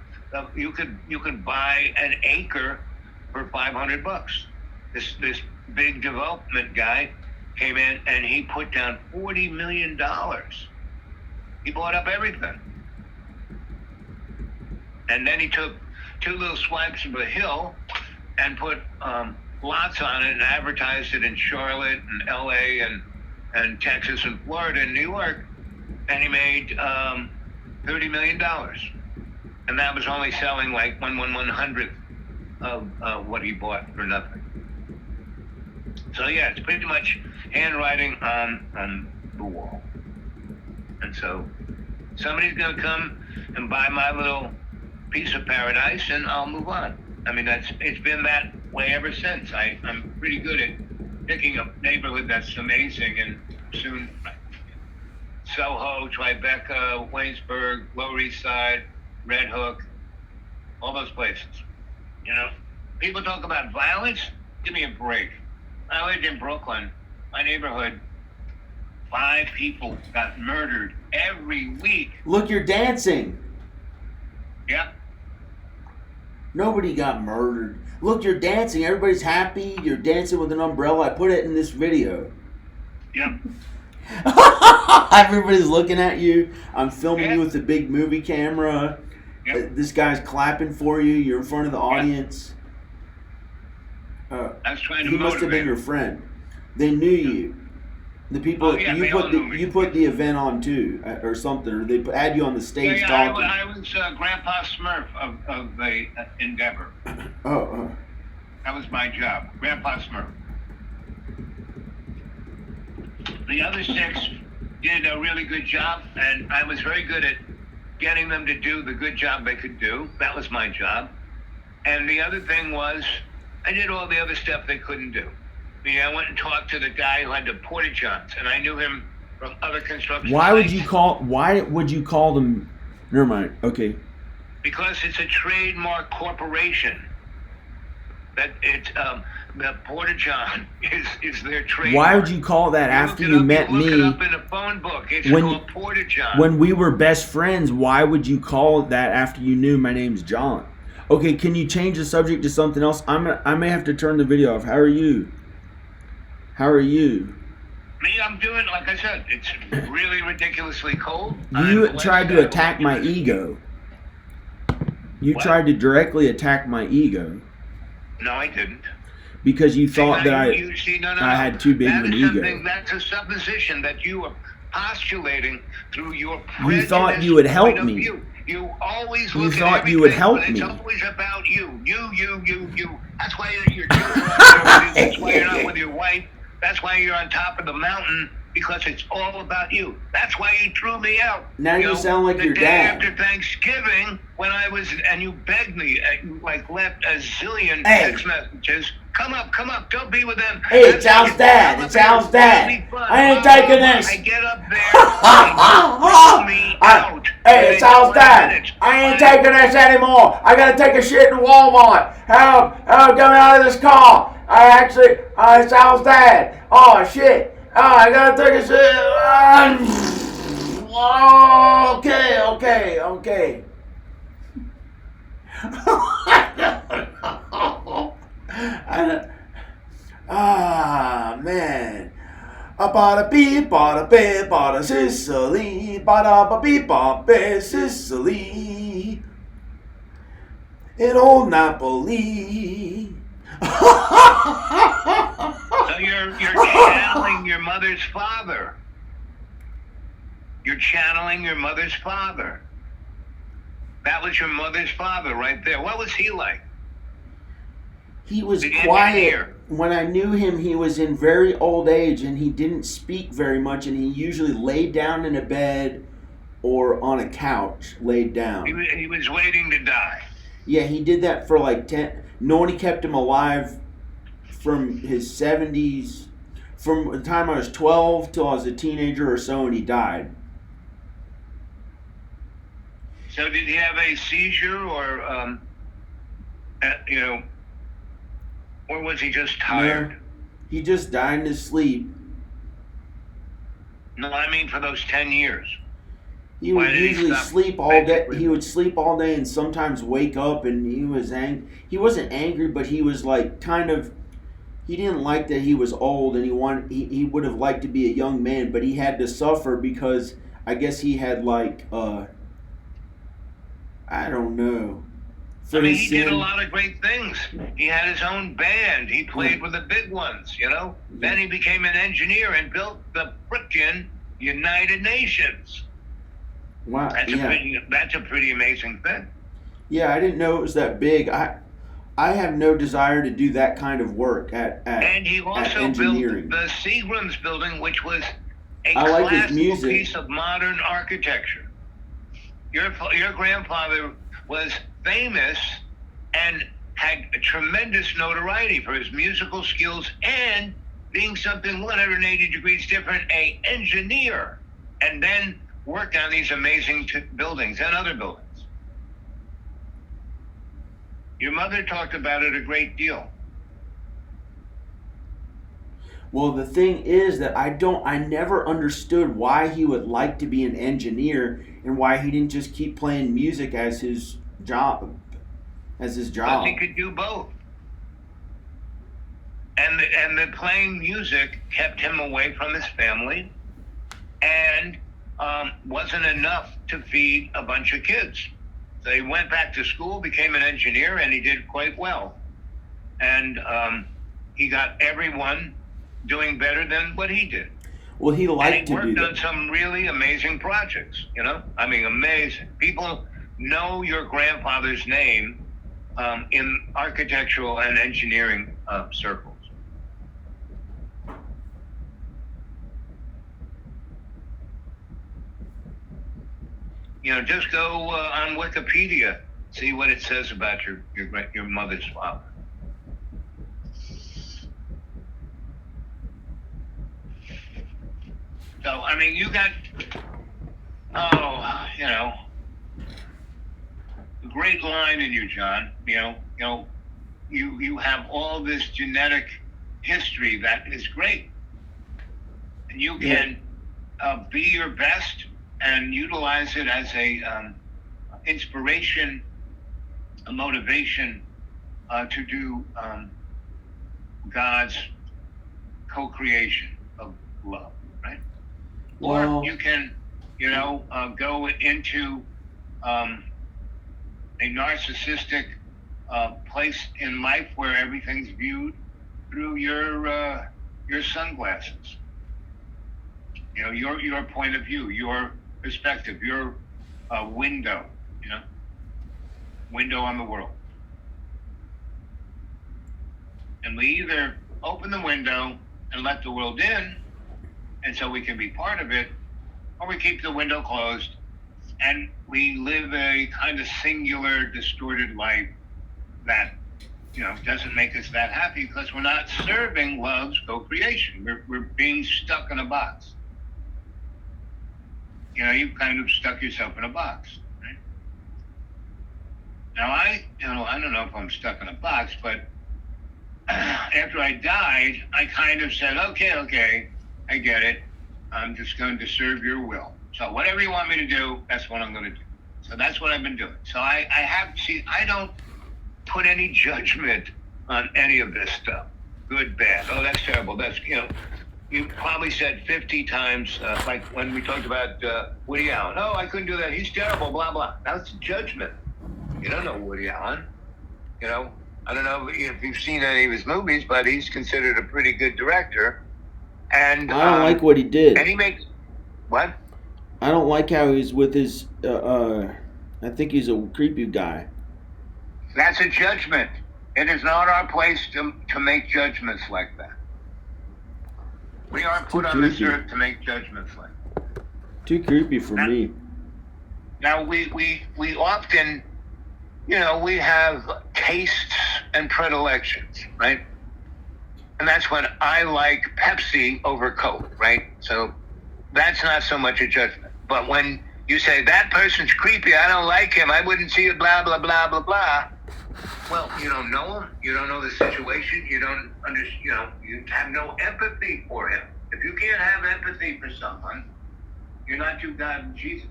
You could buy an acre for $500. This big development guy came in and he put down $40 million. He bought up everything. And then he took 2 little swipes of a hill and put lots on it and advertised it in Charlotte and LA and Texas and Florida and New York. And he made $30 million. And that was only selling like 1/100th of what he bought for nothing. So yeah, it's pretty much handwriting on the wall. And so somebody's going to come and buy my little piece of paradise and I'll move on. I mean, it's been that way ever since. I'm pretty good at picking a neighborhood that's amazing, and soon Soho, Tribeca, Waynesburg, Lower East Side, Red Hook, all those places. People talk about violence. Give me a break. I lived in Brooklyn, my neighborhood. 5 people got murdered every week. Look, you're dancing. Yep. Nobody got murdered. Look, you're dancing. Everybody's happy. You're dancing with an umbrella. I put it in this video. Yep. Everybody's looking at you. I'm filming you with the big movie camera. Yep. This guy's clapping for you. You're in front of the audience. I was trying to he must have been your friend. They knew you. The people you put the event on too, or something, or they had you on the stage talking. I was Grandpa Smurf of the Endeavor. Oh. That was my job, Grandpa Smurf. The other 6 did a really good job, and I was very good at getting them to do the good job they could do. That was my job. And the other thing was, I did all the other stuff they couldn't do. I went and talked to the guy who had the porta-johns, and I knew him from other construction Why would sites. you call them? Never mind. Okay. Because it's a trademark corporation. That it's the porta-john is their trademark. Why would you call that after you met me? Look it up in a phone book. It's called porta-john. When we were best friends, why would you call it that after you knew my name's John? Okay, can you change the subject to something else? I may have to turn the video off. How are you? Me, I'm doing, like I said, it's really ridiculously cold. You tried to attack my ego. You tried to directly attack my ego. No, I didn't. Because you thought that I had too big of an ego. That's a supposition that you are postulating through your You thought you would help me. You always You look thought at you would help but me. It's always about you. You. That's why you're that's why you're not with your wife. That's why you're on top of the mountain, because it's all about you. That's why you threw me out. Now you sound like your dad. The day after Thanksgiving, when I was, and you begged me, left a zillion text messages. Come up, don't be with them. Hey, it's Al's dad. It's Al's dad. I ain't taking this. I get up there, me out. Hey, it's Al's dad. I ain't taking this anymore. I gotta take a shit in Walmart. Help, get me out of this car. It's Al's dad. Oh, shit. Oh, I gotta take a shit. Okay. Man. Bada beep, bada beep, bada Sicily, bada beep, bada Sicily, in old Napoli. So you're channeling your mother's father. You're channeling your mother's father. That was your mother's father right there. What was he like? He was quiet. When I knew him, he was in very old age and he didn't speak very much, and he usually laid down in a bed or on a couch, laid down. He was waiting to die. Yeah, he did that for like 10. No one kept him alive from his 70s, from the time I was 12 till I was a teenager or so, and he died. So did he have a seizure or, or was he just tired? No, he just died in his sleep. No, I mean for those 10 years. He would usually sleep all day. He would sleep all day and sometimes wake up, and he was He wasn't angry, but he was like kind of. He didn't like that he was old, and he would have liked to be a young man, but he had to suffer because I guess he had like I don't know. I mean, he did a lot of great things. He had his own band. He played with the big ones, Then he became an engineer and built the frickin' United Nations. Wow, that's a pretty amazing thing. Yeah, I didn't know it was that big. I have no desire to do that kind of work and he also built the Seagram's building, which was a classical piece of modern architecture. Your grandfather was famous and had a tremendous notoriety for his musical skills and being something 180 degrees different, an engineer, and then worked on these amazing buildings and other buildings. Your mother talked about it a great deal. Well, the thing is that I never understood why he would like to be an engineer and why he didn't just keep playing music as his job. Because he could do both. And the playing music kept him away from his family and wasn't enough to feed a bunch of kids. So he went back to school, became an engineer, and he did quite well. And he got everyone doing better than what he did. Well, he liked to do that. And he worked on some really amazing projects, I mean, amazing. People know your grandfather's name in architectural and engineering circles. Just go on Wikipedia, see what it says about your mother's father. So, I mean, you got, a great line in you, John. You have all this genetic history that is great. And you can be your best and utilize it as a inspiration, a motivation to do God's co-creation of love, right? Well, or you can, go into a narcissistic place in life where everything's viewed through your sunglasses. Your point of view, your perspective, your window, window on the world. And we either open the window and let the world in, and so we can be part of it, or we keep the window closed and we live a kind of singular, distorted life that, doesn't make us that happy because we're not serving love's co-creation. We're being stuck in a box. You've kind of stuck yourself in a box, right? Now I don't know if I'm stuck in a box, but after I died, I kind of said, okay, I get it. I'm just going to serve your will. So whatever you want me to do, that's what I'm going to do. So that's what I've been doing. So I don't put any judgment on any of this stuff. Good, bad. Oh, that's terrible. That's, you probably said 50 times, like when we talked about Woody Allen. Oh, I couldn't do that. He's terrible, blah, blah. That's judgment. You don't know Woody Allen. I don't know if you've seen any of his movies, but he's considered a pretty good director. And I don't like what he did. And he makes what? I don't like how he's with his. I think he's a creepy guy. That's a judgment. It is not our place to make judgments like that. We aren't put on this earth to make judgments like that. Too creepy for me. Now we often, we have tastes and predilections, right? And that's when I like Pepsi over Coke, right? So that's not so much a judgment. But when you say, that person's creepy, I don't like him, I wouldn't see it, blah, blah, blah, blah, blah. Well, you don't know him. You don't know the situation. You don't understand, you have no empathy for him. If you can't have empathy for someone, you're not to God and Jesus.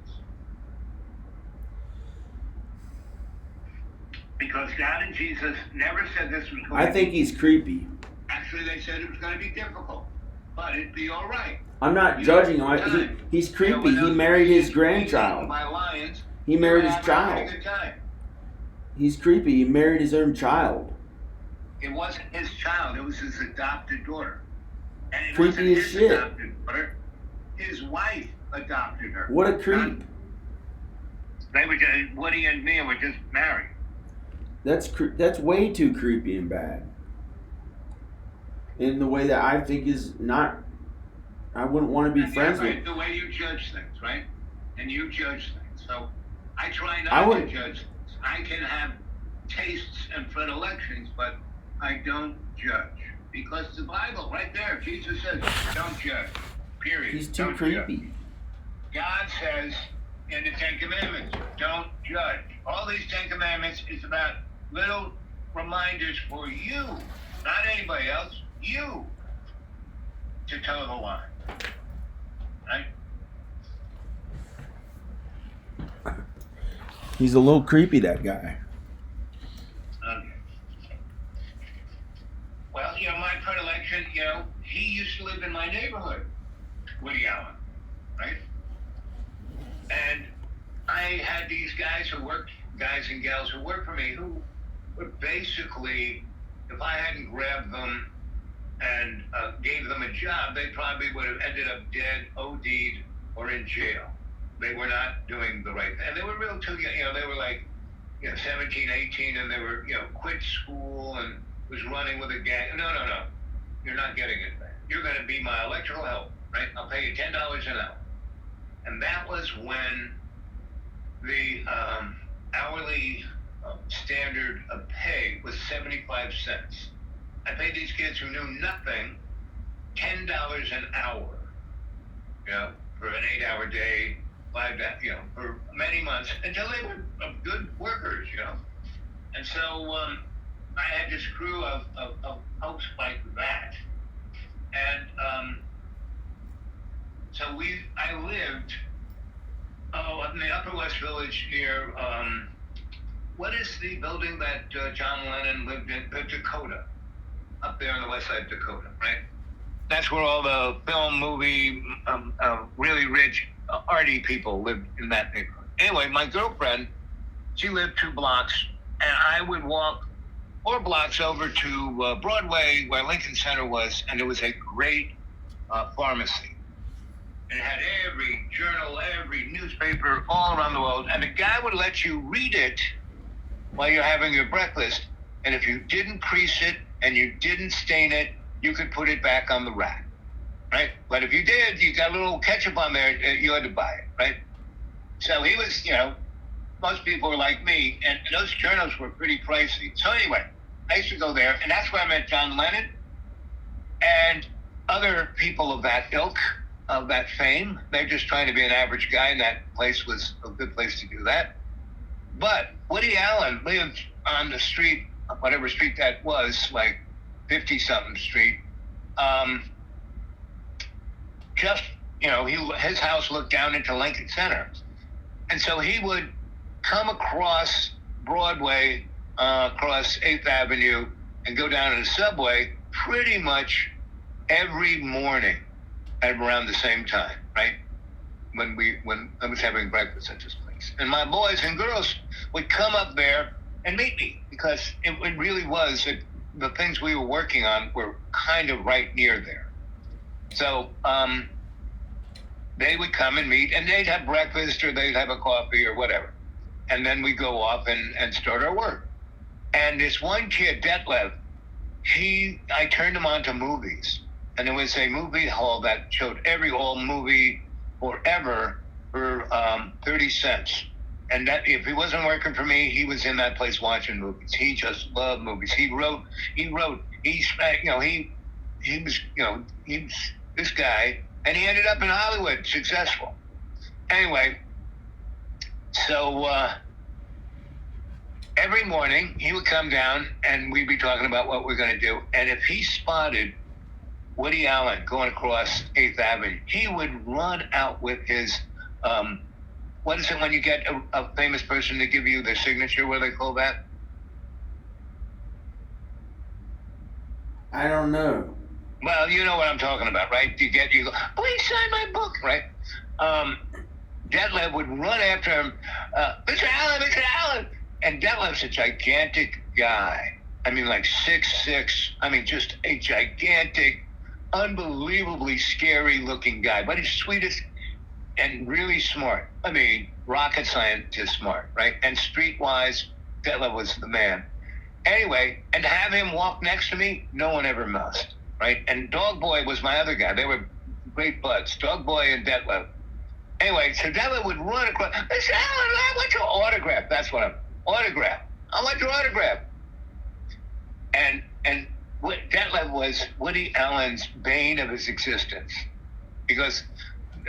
Because God and Jesus never said this was going I think he's creepy. Actually, they said it was going to be difficult, but it'd be all right. I'm not judging him. He's creepy. He married his grandchild. He married his child. He's creepy. He married his own child. It wasn't his child. It was his adopted daughter. And it creepy wasn't as his shit. Adopted daughter. His wife adopted her. What a creep. They were just, Woody and Mia were just married. That's way too creepy and bad. In the way that I think is not. I wouldn't want to be friends with. The way you judge things, right? And you judge things. So I try not to judge things. I can have tastes and predilections, but I don't judge. Because the Bible, right there, Jesus says, don't judge. Period. He's too creepy. Judge. God says in the Ten Commandments, don't judge. All these Ten Commandments is about little reminders for you, not anybody else, you, to toe the line. Right? He's a little creepy, that guy. Okay. Well, my predilection, he used to live in my neighborhood, Woody Allen, right? And I had these guys and gals who worked for me who would basically, if I hadn't grabbed them and gave them a job, they probably would have ended up dead, OD'd, or in jail. They were not doing the right thing. And they were real too young, they were like, 17, 18, and they were, quit school and was running with a gang. No. You're not getting it back. You're going to be my electrical help, right? I'll pay you $10 an hour. And that was when the hourly standard of pay was 75 cents. I paid these kids who knew nothing $10 an hour, for an 8-hour day, 5 days, for many months until they were good workers, And so I had this crew of folks like that, and so I lived in the Upper West Village near what is the building that John Lennon lived in? The Dakota, up there on the west side of Dakota, right? That's where all the film, movie, really rich, arty people lived in that neighborhood. Anyway, my girlfriend, she lived 2 blocks, and I would walk 4 blocks over to Broadway, where Lincoln Center was, and there was a great pharmacy. It had every journal, every newspaper, all around the world, and the guy would let you read it while you're having your breakfast, and if you didn't crease it and you didn't stain it, you could put it back on the rack, right? But if you did, you got a little ketchup on there, you had to buy it, right? So he was, most people were like me, and those journals were pretty pricey. So anyway, I used to go there, and that's where I met John Lennon and other people of that ilk, of that fame. They're just trying to be an average guy, and that place was a good place to do that. But Woody Allen lived on the street, whatever street that was, like 50-something street. His house looked down into Lincoln Center. And so he would come across Broadway, across 8th Avenue, and go down to the subway pretty much every morning at around the same time, right? When I was having breakfast at this place. And my boys and girls would come up there and meet me because it really was the things we were working on were kind of right near there. So they would come and meet, and they'd have breakfast or they'd have a coffee or whatever. And then we go off and start our work. And this one kid, Detlef, I turned him on to movies. And there was a movie hall that showed every old movie forever for 30 cents. And that if he wasn't working for me, he was in that place watching movies. He just loved movies. He was this guy, and he ended up in Hollywood, successful. Anyway, so every morning he would come down and we'd be talking about what we're going to do. And if he spotted Woody Allen going across 8th Avenue, he would run out with his, what is it when you get a famous person to give you their signature? What do they call that? I don't know. Well, you know what I'm talking about, right? You go, please sign my book, right? Detlef would run after him, Mr. Allen. And Detlef's a gigantic guy. I mean, like 6'6". I mean, just a gigantic, unbelievably scary-looking guy. But he's sweetest and really smart. I mean, rocket scientist smart, right? And streetwise, Detlef was the man. Anyway, and to have him walk next to me, no one ever must, right? And Dog Boy was my other guy. They were great buds, Dog Boy and Detlef. Anyway, so Detlef would run across. Mr. Allen, I want your autograph. That's what autograph. I want your autograph. And Detlef was Woody Allen's bane of his existence because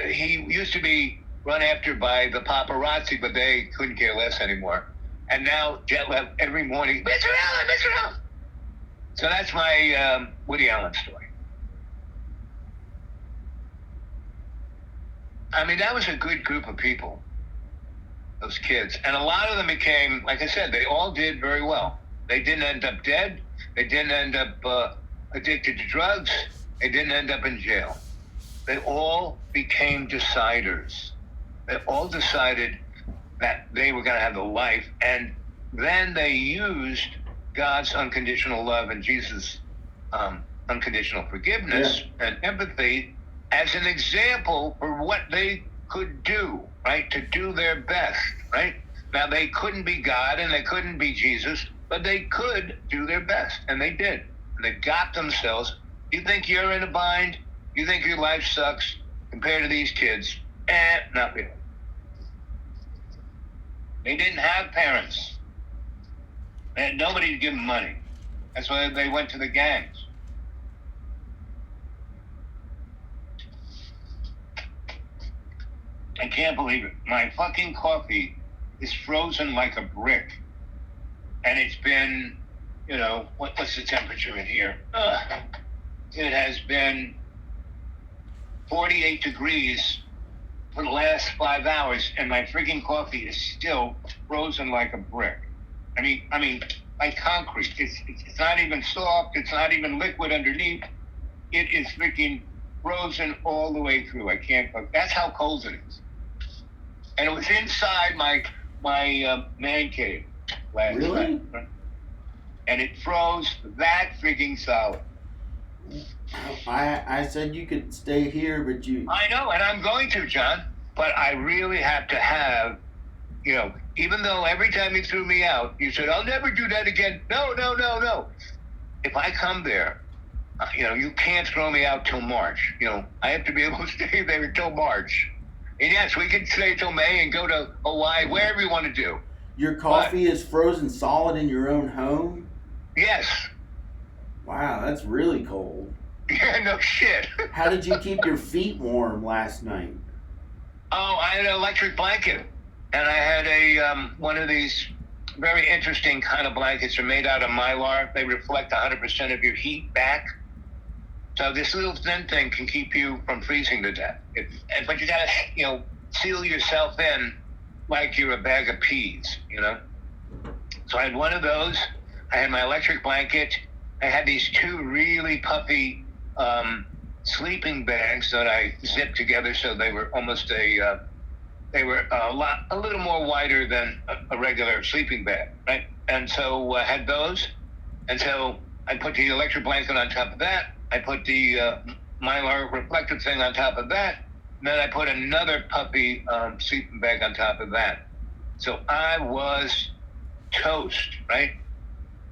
he used to be run after by the paparazzi, but they couldn't care less anymore. And now Detlef every morning, Mr. Allen. So that's my Woody Allen story. I mean, that was a good group of people, those kids. And a lot of them became, like I said, they all did very well. They didn't end up dead. They didn't end up addicted to drugs. They didn't end up in jail. They all became deciders. They all decided that they were going to have the life. And then they used God's unconditional love and Jesus' unconditional forgiveness and empathy as an example for what they could do, right? To do their best, right? Now, they couldn't be God and they couldn't be Jesus, but they could do their best, and they did. And they got themselves. You think you're in a bind? You think your life sucks compared to these kids? Not really. They didn't have parents. They had nobody to give them money. That's why they went to the gangs. I can't believe it. My fucking coffee is frozen like a brick. And it's been, what's the temperature in here? It has been 48 degrees for the last 5 hours, and my freaking coffee is still frozen like a brick. I mean, like concrete. It's not even soft. It's not even liquid underneath. It is freaking frozen all the way through. I can't. That's how cold it is. And it was inside my man cave last night. And it froze that freaking solid. I said you could stay here, but you... I know, and I'm going to, John. But I really have to have, even though every time you threw me out, you said, I'll never do that again. No. If I come there, you can't throw me out till March. I have to be able to stay there until March. And yes, we can stay till May and go to Hawaii, wherever you want to do. Your coffee is frozen solid in your own home? Yes. Wow, that's really cold. Yeah, no shit. How did you keep your feet warm last night? Oh, I had an electric blanket. And I had one of these very interesting kind of blankets. They're made out of Mylar. They reflect 100% of your heat back. So this little thin thing can keep you from freezing to death. But you gotta, seal yourself in like you're a bag of peas, So I had one of those. I had my electric blanket, I had these two really puffy sleeping bags that I zipped together so they were almost a little more wider than a regular sleeping bag, right? And so I had those, and so I put the electric blanket on top of that. I put the Mylar reflective thing on top of that. And then I put another puffy sleeping bag on top of that. So I was toast, right?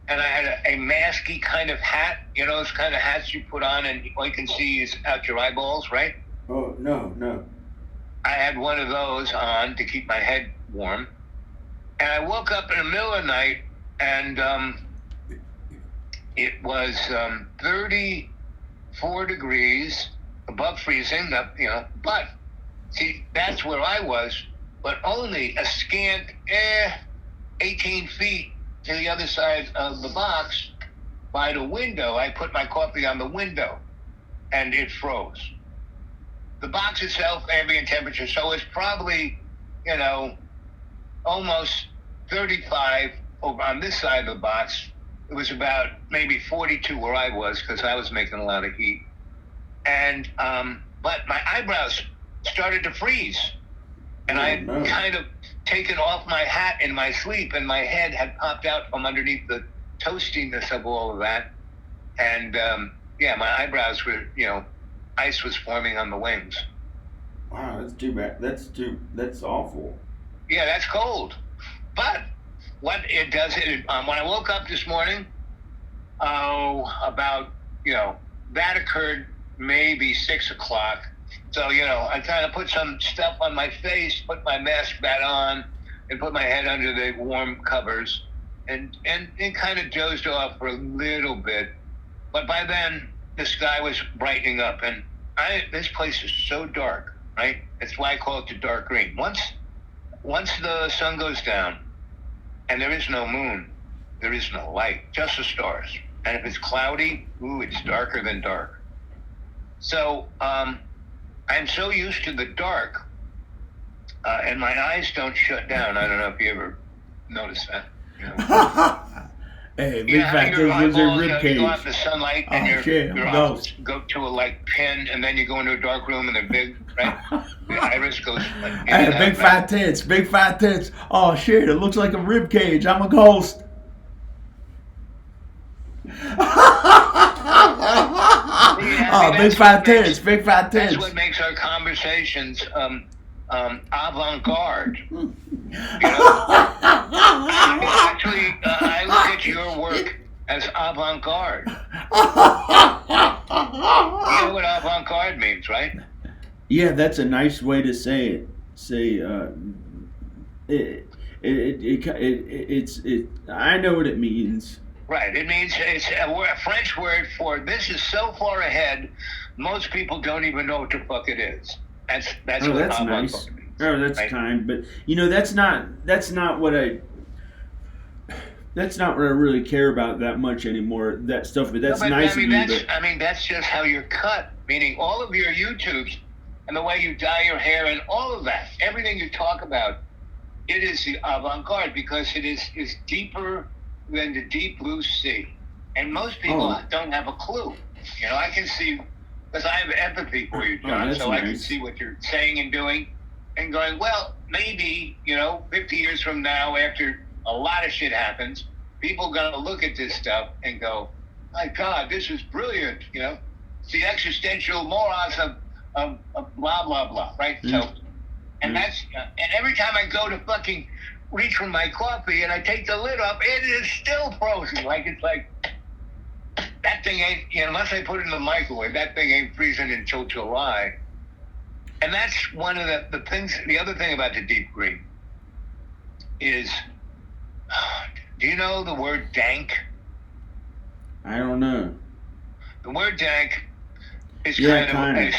And I had a masky kind of hat, those kind of hats you put on and all you can see is out your eyeballs, right? Oh, no. I had one of those on to keep my head warm. And I woke up in the middle of the night and it was 34 degrees above freezing, but see, that's where I was, but only a scant 18 feet to the other side of the box by the window. I put my coffee on the window and it froze. The box itself, ambient temperature, so it's probably, almost 35 over on this side of the box. It was about maybe 42 where I was because I was making a lot of heat. And, but my eyebrows started to freeze. And I had kind of taken off my hat in my sleep and my head had popped out from underneath the toastiness of all of that. And, my eyebrows were, ice was forming on the wings. Wow, that's too bad. That's awful. Yeah, that's cold. But what it does, when I woke up this morning, about, that occurred maybe 6 o'clock. So, I kind of put some stuff on my face, put my mask back on, and put my head under the warm covers, and kind of dozed off for a little bit. But by then, the sky was brightening up, and this place is so dark, right? That's why I call it the dark green. Once the sun goes down, and there is no moon, there is no light, just the stars. And if it's cloudy, it's darker than dark. So I'm so used to the dark, and my eyes don't shut down. I don't know if you ever noticed that. Hey, big fat thing was a rib cage. You go out in the sunlight and your eyes go to a pin, and then you go into a dark room and they're big, right? The iris goes. Hey, big fat tits. Oh shit! It looks like a rib cage. I'm a ghost. Big fat tits. That's what makes our conversations avant-garde. Actually, I look at your work as avant-garde. You know what avant-garde means, right? Yeah, that's a nice way to say it. It's I know what it means. Right. It means it's a French word for this is so far ahead, most people don't even know what the fuck it is. That's what that's nice. Means. Oh, that's right? Kind, but that's not what I really care about that much anymore. That stuff, but that's nice of you. That's just how you're cut. Meaning, all of your YouTubes and the way you dye your hair and all of that, everything you talk about, it is the avant-garde because it is deeper than the deep blue sea, and most people don't have a clue. I can see because I have empathy for you, John, so nice. I can see what you're saying and doing. And going, well, maybe, 50 years from now, after a lot of shit happens, people are going to look at this stuff and go, my God, this is brilliant. It's the existential morons of blah, blah, blah, right? Mm. So, and that's, and every time I go to fucking reach for my coffee and I take the lid off, it is still frozen. It's like, that thing ain't, unless I put it in the microwave, that thing ain't freezing until July. And that's one of the things. The other thing about the deep green is, do you know the word dank? I don't know. The word dank is kind of a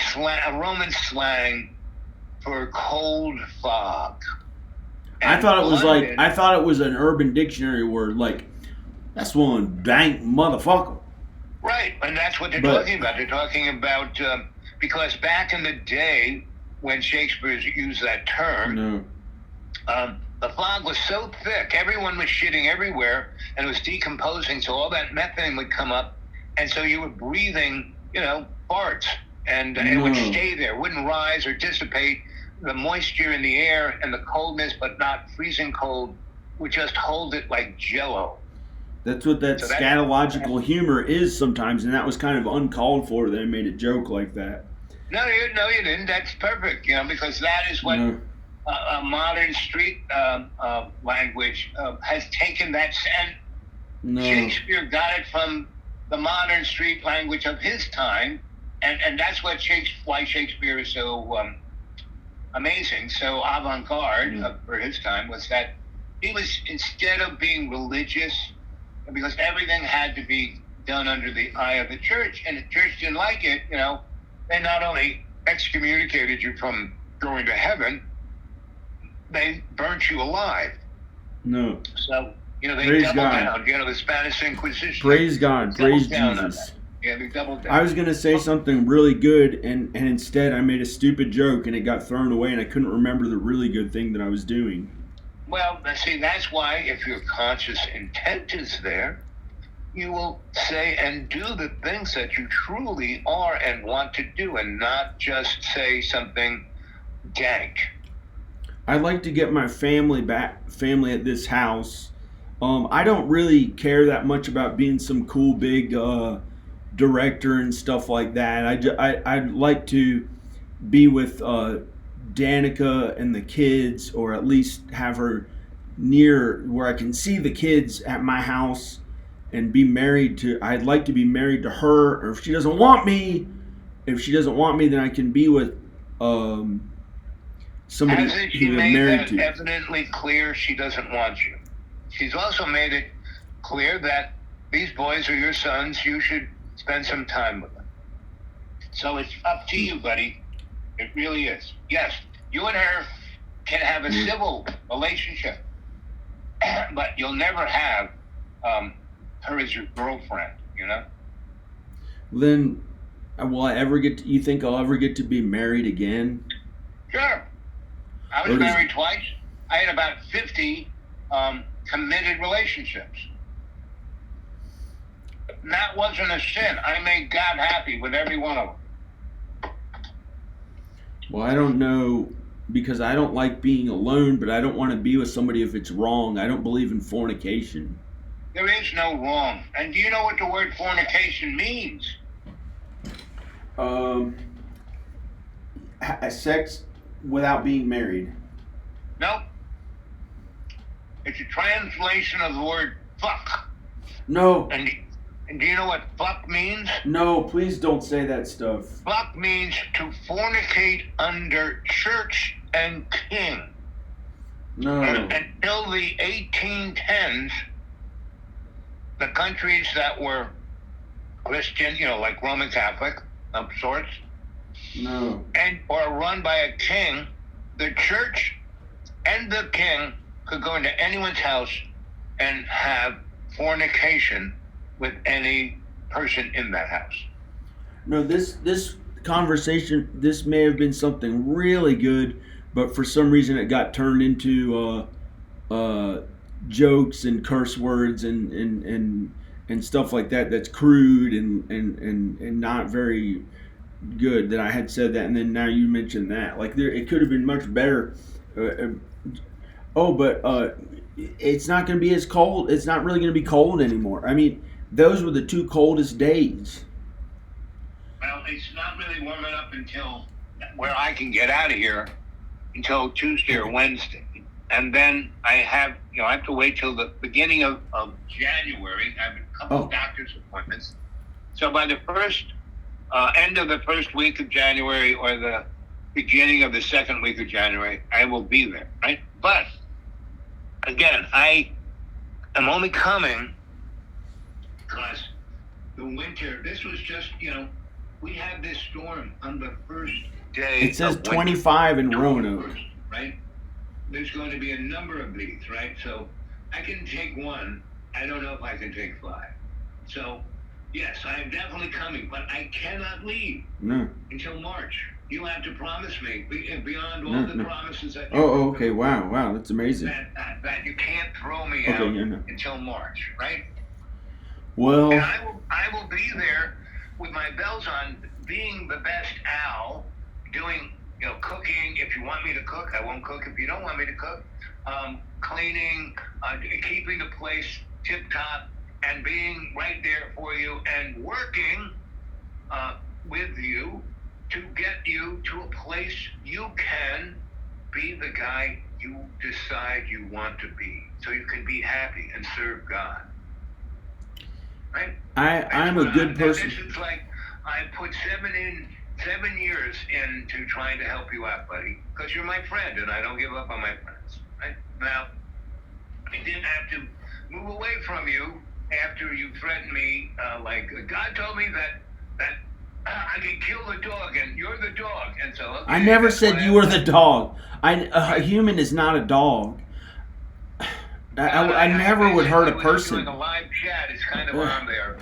Roman slang for cold fog. And I thought it was an Urban Dictionary word, that's one dank motherfucker. Right, and that's what they're talking about. They're talking about because back in the day, when Shakespeare used that term, the fog was so thick, everyone was shitting everywhere, and it was decomposing, so all that methane would come up, And so you were breathing, farts, and it would stay there, wouldn't rise or dissipate. The moisture in the air and the coldness, but not freezing cold, would just hold it like Jello. That's what that scatological humor is sometimes, and that was kind of uncalled for. They made a joke like that. No, you didn't. That's perfect, because that is what a modern street language has taken that. And Shakespeare got it from the modern street language of his time, and that's why Shakespeare is so amazing, so avant-garde for his time, was that he was, instead of being religious, because everything had to be done under the eye of the church, and the church didn't like it, they not only excommunicated you from going to heaven, they burnt you alive. No. So, they Praise doubled God. down, the Spanish Inquisition. Praise God. Praise Jesus. Yeah, they doubled down. I was going to say something really good, and instead I made a stupid joke, and it got thrown away, and I couldn't remember the really good thing that I was doing. Well, see, that's why if your conscious intent is there, you will say and do the things that you truly are and want to do, and not just say something dank. I'd like to get my family at this house. I don't really care that much about being some cool big director and stuff like that. I'd like to be with Danica and the kids, or at least have her near where I can see the kids at my house, and be married to. I'd like to be married to her, or if she doesn't want me, then I can be with somebody Hasn't she who I'm made married that to. evidently clear she doesn't want you? She's also made it clear that these boys are your sons. You should spend some time with them. So it's up to you, buddy. It really is. Yes, you and her can have a civil relationship, but you'll never have her as your girlfriend, Then, will I ever get to, you think I'll ever get to be married again? Sure. I was married twice. I had about 50 committed relationships. And that wasn't a sin. I made God happy with every one of them. Well, I don't know, because I don't like being alone, but I don't want to be with somebody if it's wrong. I don't believe in fornication. There is no wrong. And do you know what the word fornication means? Sex without being married. Nope. It's a translation of the word fuck. No. And do you know what fuck means? No, please don't say that stuff. Fuck means to fornicate under church and king. No. And until the 1810s, the countries that were Christian, like Roman Catholic of sorts, No. or run by a king, the church and the king could go into anyone's house and have fornication with any person in that house. No, this conversation, this may have been something really good, but for some reason it got turned into jokes and curse words and stuff like that. That's crude and not very good that I had said that, and then now you mentioned that. Like, it could have been much better. But it's not going to be as cold. It's not really going to be cold anymore. I mean, those were the two coldest days. Well, it's not really warming up until where I can get out of here until Tuesday or Wednesday. And then I have to wait till the beginning of January. I have a couple of doctor's appointments. So by the end of the first week of January or the beginning of the second week of January, I will be there, right? But, again, I am only coming because the winter, this was just, we had this storm on the first day. It says 25 in Roanoke. Right? There's going to be a number of these, right? So I can take one. I don't know if I can take 5. So, yes, I am definitely coming, but I cannot leave until March. You have to promise me, beyond all the promises that you okay, wow, that's amazing. That you can't throw me out until March, right? Well, And I will be there with my bells on, being the best Al, doing, cooking. If you want me to cook, I won't cook. If you don't want me to cook, cleaning, keeping the place tip top, and being right there for you and working with you to get you to a place you can be the guy you decide you want to be, so you can be happy and serve God. Right? I'm a good person. This is like I put 7 years into trying to help you out, buddy, because you're my friend, and I don't give up on my friends. Right? Now, I didn't have to move away from you after you threatened me. Like God told me that I can kill the dog, and you're the dog, and so. Okay, I never said you were the dog. A human is not a dog. I never would hurt a person. Doing a live chat is kind of on there.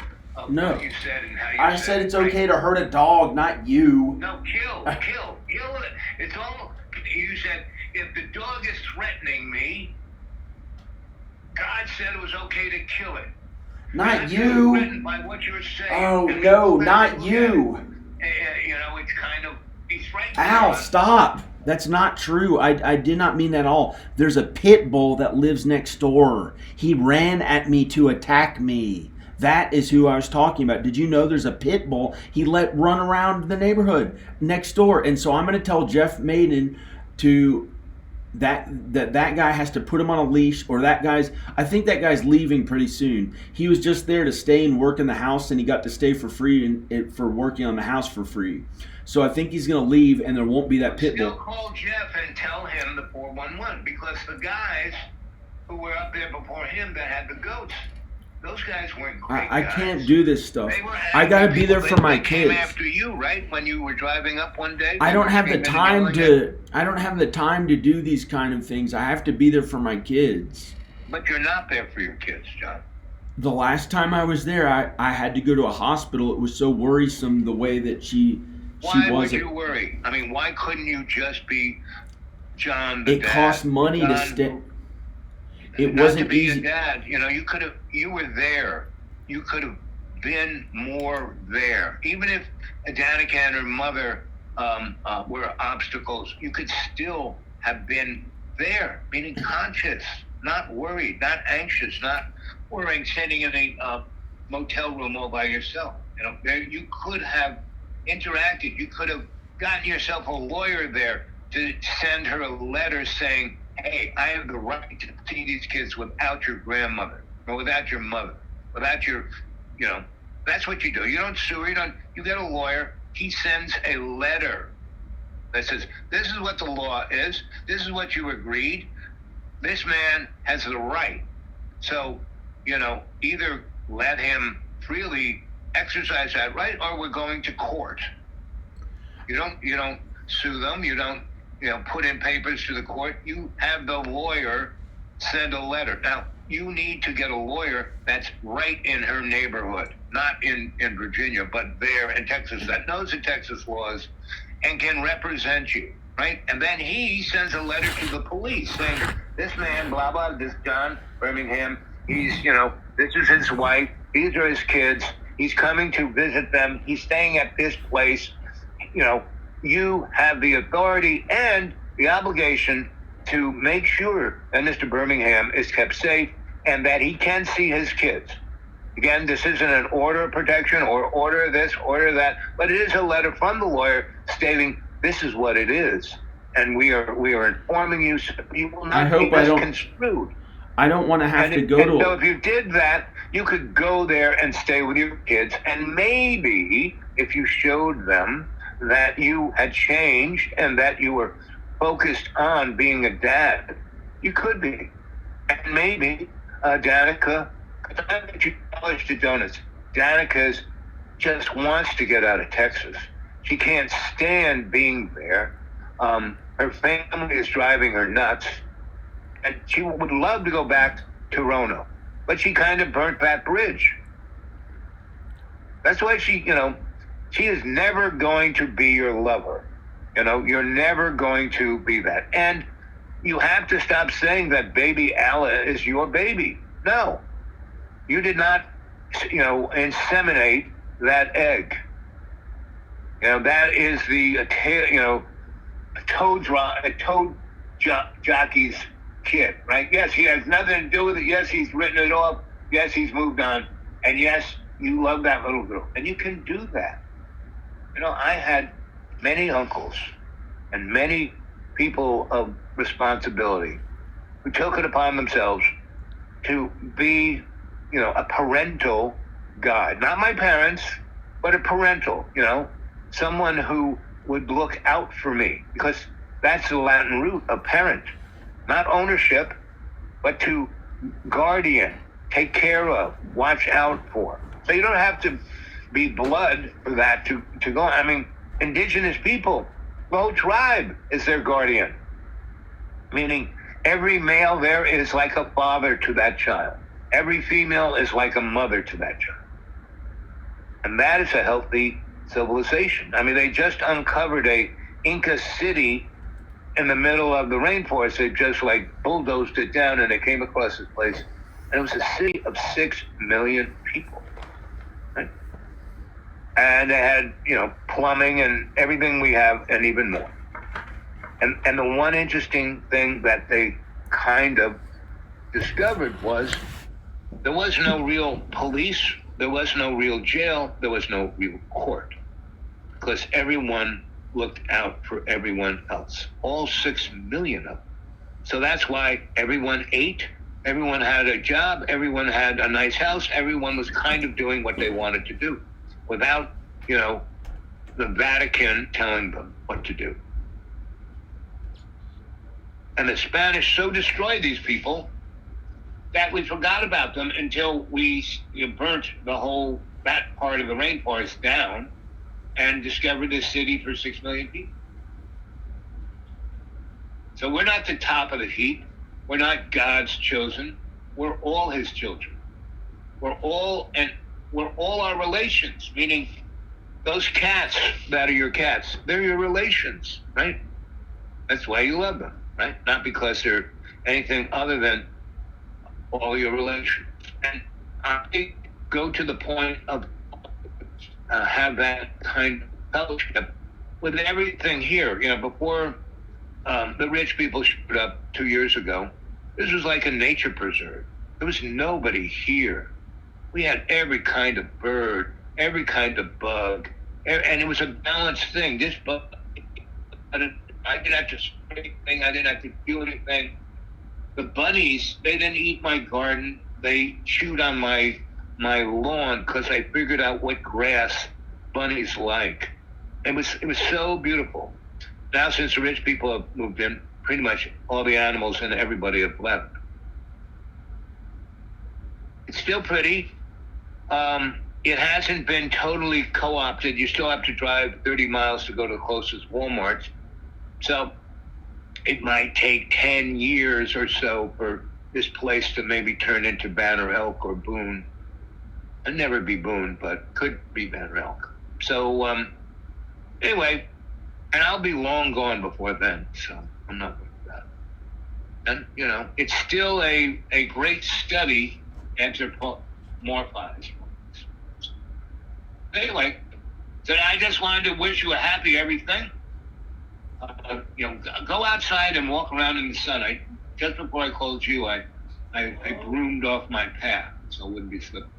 No, what you said and how you I said it's okay to hurt a dog, not you. No, kill it. It's all. You said if the dog is threatening me, God said it was okay to kill it. Not you. By what you're saying. Oh no, not you. It's kind of. He's right. Al, stop. That's not true. I did not mean that at all. There's a pit bull that lives next door. He ran at me to attack me. That is who I was talking about. Did you know there's a pit bull he let run around the neighborhood next door? And so I'm going to tell Jeff Maiden to that guy has to put him on a leash, or I think that guy's leaving pretty soon. He was just there to stay and work in the house, and he got to stay for free for working on the house for free. So I think he's going to leave, and there won't be that pit bull. Still call Jeff and tell him the 411, because the guys who were up there before him that had the goats, those guys weren't great I guys. can't do this stuff. I got to be there for my kids. They came after you, right? When you were driving up one day. I don't have the time to do these kind of things. I have to be there for my kids. But you're not there for your kids, John. The last time I was there, I had to go to a hospital. It was so worrisome the way that she Why wasn't. Would you worry? I mean, why couldn't you just be John the dad? It cost money to stay. It wasn't easy. Dad, you were there. You could have been more there. Even if Danica and her mother were obstacles, you could still have been there, meaning conscious, not worried, not anxious, not worrying, sitting in a motel room all by yourself. You could have interacted. You could have gotten yourself a lawyer there to send her a letter saying, hey, I have the right to see these kids without your grandmother, or without your mother, without your, that's what you do. You don't sue her, you get a lawyer, he sends a letter that says, this is what the law is, this is what you agreed, this man has the right. So, either let him freely exercise that right, or we're going to court. You don't sue them, you don't put in papers to the court. You have the lawyer send a letter. Now, you need to get a lawyer that's right in her neighborhood, not in Virginia, but there in Texas, that knows the Texas laws and can represent you, right? And then he sends a letter to the police saying, this man, blah, blah, this John Birmingham, he's, this is his wife, these are his kids, he's coming to visit them, he's staying at this place, you have the authority and the obligation to make sure that Mr. Birmingham is kept safe and that he can see his kids. Again, this isn't an order of protection or order this, order that, but it is a letter from the lawyer stating this is what it is, and we are informing you so you will not be misconstrued. I don't want to have to go to. So if you did that, you could go there and stay with your kids, and maybe if you showed them that you had changed and that you were focused on being a dad, you could be. And maybe Danica, I bet you dollars to donuts, Danica just wants to get out of Texas. She can't stand being there. Her family is driving her nuts. And she would love to go back to Roanoke. But she kind of burnt that bridge. That's why she is never going to be your lover. You're never going to be that. And you have to stop saying that baby Alla is your baby. No. You did not inseminate that egg. That is a toad jockey's kid, right? Yes, he has nothing to do with it. Yes, he's written it off. Yes, he's moved on. And yes, you love that little girl. And you can do that. I had many uncles and many people of responsibility who took it upon themselves to be, a parental guide. Not my parents, but a parental, someone who would look out for me, because that's the Latin root of parent. Not ownership, but to guardian, take care of, watch out for. So you don't have to be blood for that to go. I mean, indigenous people, the whole tribe is their guardian. Meaning every male there is like a father to that child. Every female is like a mother to that child. And that is a healthy civilization. I mean, they just uncovered a Inca city in the middle of the rainforest. They just bulldozed it down, and they came across this place. And it was a city of 6 million people. Right? And they had, plumbing and everything we have and even more. And the one interesting thing that they kind of discovered was there was no real police, there was no real jail, there was no real court, because everyone looked out for everyone else, all 6 million of them. So that's why everyone ate, everyone had a job, everyone had a nice house, everyone was kind of doing what they wanted to do without, the Vatican telling them what to do. And the Spanish so destroyed these people that we forgot about them until we burnt that part of the rainforest down and discovered a city for 6 million people. So we're not the top of the heap. We're not God's chosen. We're all his children. We're all our relations, meaning those cats that are your cats, they're your relations, right? That's why you love them, right? Not because they're anything other than all your relations. And I go to the point of have that kind of fellowship with everything here. Before the rich people showed up 2 years ago, this was like a nature preserve. There was nobody here. We had every kind of bird, every kind of bug, and it was a balanced thing. This bug, I didn't have to spray anything. I didn't have to do anything. The bunnies, they didn't eat my garden. They chewed on my lawn because I figured out what grass bunnies like. It was so beautiful. Now, since the rich people have moved in, pretty much all the animals and everybody have left. It's still pretty. It hasn't been totally co-opted. You still have to drive 30 miles to go to the closest Walmart. So it might take 10 years or so for this place to maybe turn into Banner Elk or Boone. It'll never be Boone, but could be Banner Elk. So anyway, and I'll be long gone before then, so I'm not worried about it. And, it's still a great study, anthropomorphized. Anyway, so I just wanted to wish you a happy everything. Go outside and walk around in the sun. Just before I called you, I broomed off my path so I wouldn't be slipping.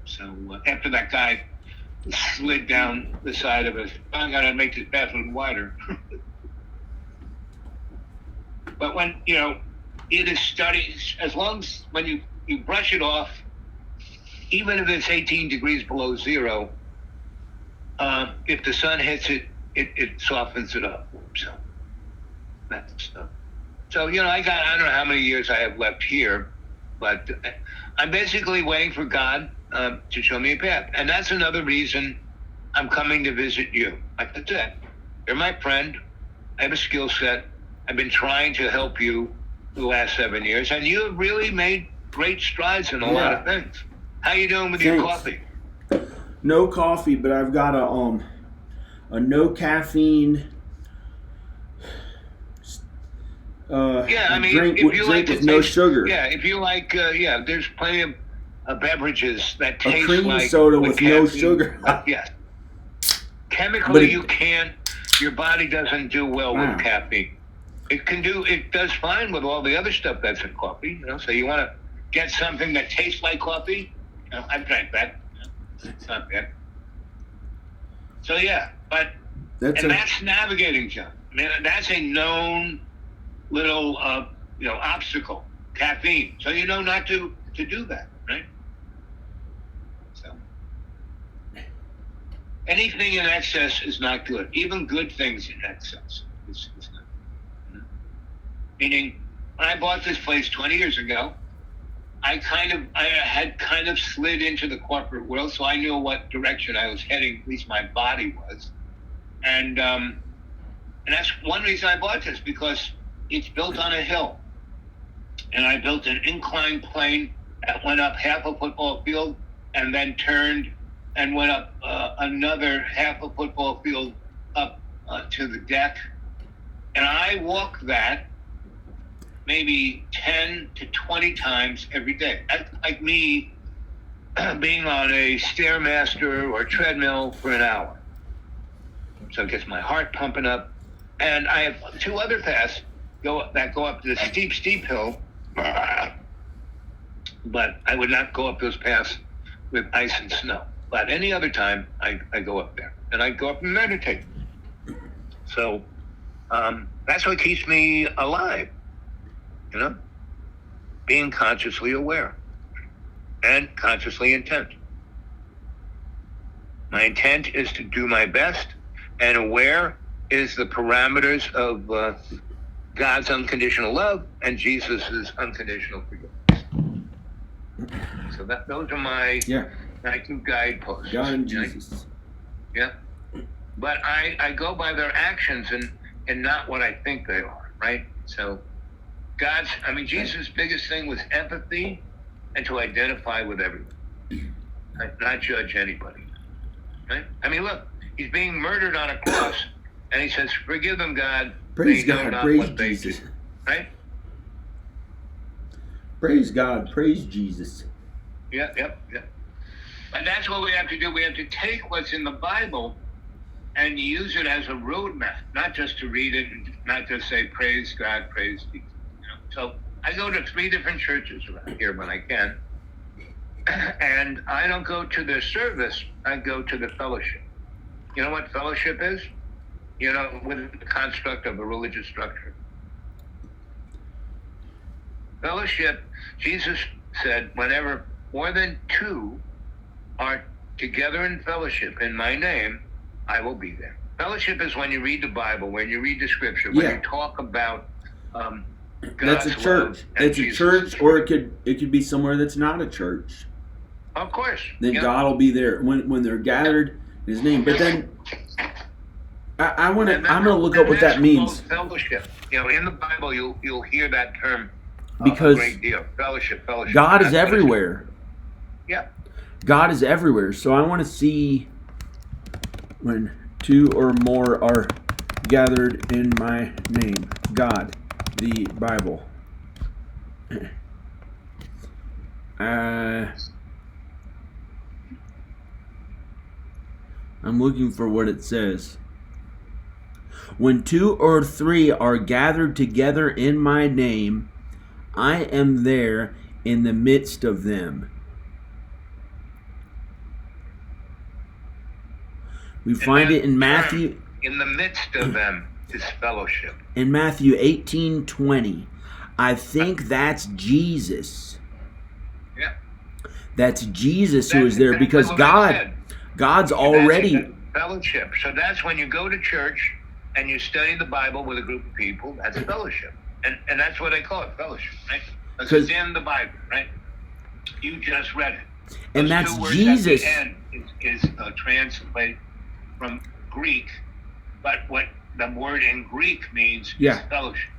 So after that guy slid down the side of us, I got to make this path a little wider. But when it is studied, as long as when you brush it off, even if it's 18 degrees below zero, if the sun hits it, it softens it up. So that's stuff. So I don't know how many years I have left here, but I'm basically waiting for God to show me a path, and that's another reason I'm coming to visit you. Like I said, you're my friend. I have a skill set. I've been trying to help you the last 7 years, and you have really made great strides in a lot of things. How you doing with your coffee? No coffee, but I've got a no caffeine. I mean, drink if you like with no sugar. Yeah, if you like, there's plenty of beverages that a taste cream like soda with no caffeine. sugar. Yes. Chemically, you can't. Your body doesn't do well with caffeine. It does fine with all the other stuff that's in coffee. So you want to get something that tastes like coffee. I've drank that. It's not bad. So yeah, but that's navigating, John. I mean, that's a known little obstacle. Caffeine. So you know not to do that, right? So anything in excess is not good. Even good things in excess is not good. Meaning, when I bought this place 20 years ago, I had kind of slid into the corporate world, so I knew what direction I was heading. At least my body was, and that's one reason I bought this, because it's built on a hill, and I built an inclined plane that went up half a football field, and then turned and went up another half a football field up to the deck, and I walked that maybe 10 to 20 times every day. That's like me being on a Stairmaster or treadmill for an hour. So it gets my heart pumping up. And I have two other paths that go up the steep hill. But I would not go up those paths with ice and snow. But any other time, I go up there. And I go up and meditate. So that's what keeps me alive. Being consciously aware and consciously intent. My intent is to do my best, and aware is the parameters of God's unconditional love and Jesus' unconditional forgiveness. So those are my two guideposts. God and Jesus. Yeah. But I go by their actions and not what I think they are, right? So Jesus' biggest thing was empathy and to identify with everyone, not judge anybody, right? I mean, look, he's being murdered on a cross, and he says, "Forgive them, God. Praise God. Praise Jesus." Right? Praise God. Praise Jesus. Yep. And that's what we have to do. We have to take what's in the Bible and use it as a roadmap, not just to read it, and not just say, "Praise God, praise Jesus." So I go to 3 different churches around here when I can, and I don't go to the service, I go to the fellowship. You know what fellowship is? Within the construct of a religious structure. Fellowship, Jesus said, whenever more than 2 are together in fellowship in my name, I will be there. Fellowship is when you read the Bible, when you read the scripture, when you talk about that's a church. It's a church, or it could be somewhere that's not a church. Of course. Then God will be there when they're gathered in His name. But then I'm gonna look up what that means. Fellowship. In the Bible, you'll hear that term because a great deal. Fellowship. God is everywhere. Yeah. God is everywhere. So I want to see when 2 or more are gathered in my name. God. The Bible. I'm looking for what it says. When 2 or 3 are gathered together in my name, I am there in the midst of them. We find it in Matthew. In the midst of them is fellowship. In Matthew 18:20, I think that's Jesus. Yeah. That's Jesus who is there, because God's already fellowship. So that's when you go to church and you study the Bible with a group of people. That's fellowship, and that's what I call it, fellowship, right? Because it's in the Bible, right? You just read it. And that's Jesus. At the end is translated from Greek, but what the word in Greek means is fellowship.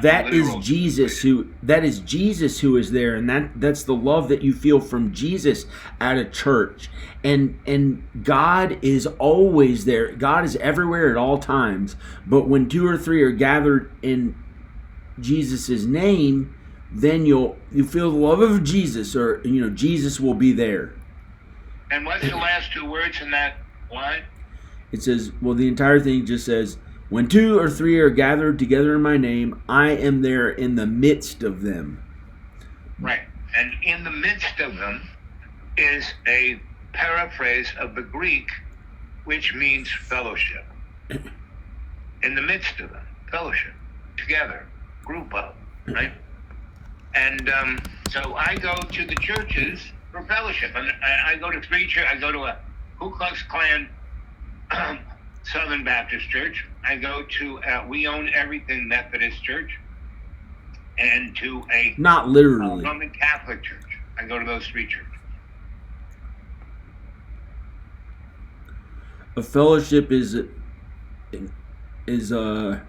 That is Jesus who is there, and that's the love that you feel from Jesus at a church. And God is always there. God is everywhere at all times. But when 2 or 3 are gathered in Jesus' name, then you feel the love of Jesus, or Jesus will be there. And what's the last two words in that line? It says, well, the entire thing just says, when 2 or 3 are gathered together in my name, I am there in the midst of them. Right. And in the midst of them is a paraphrase of the Greek, which means fellowship. In the midst of them, fellowship, together, group up, right? And so I go to the churches for fellowship. And I go to 3 churches. I go to a Ku Klux Klan Southern Baptist Church. I go to We Own Everything Methodist Church, and to a not literally Roman Catholic Church. I go to those 3 churches. A fellowship is a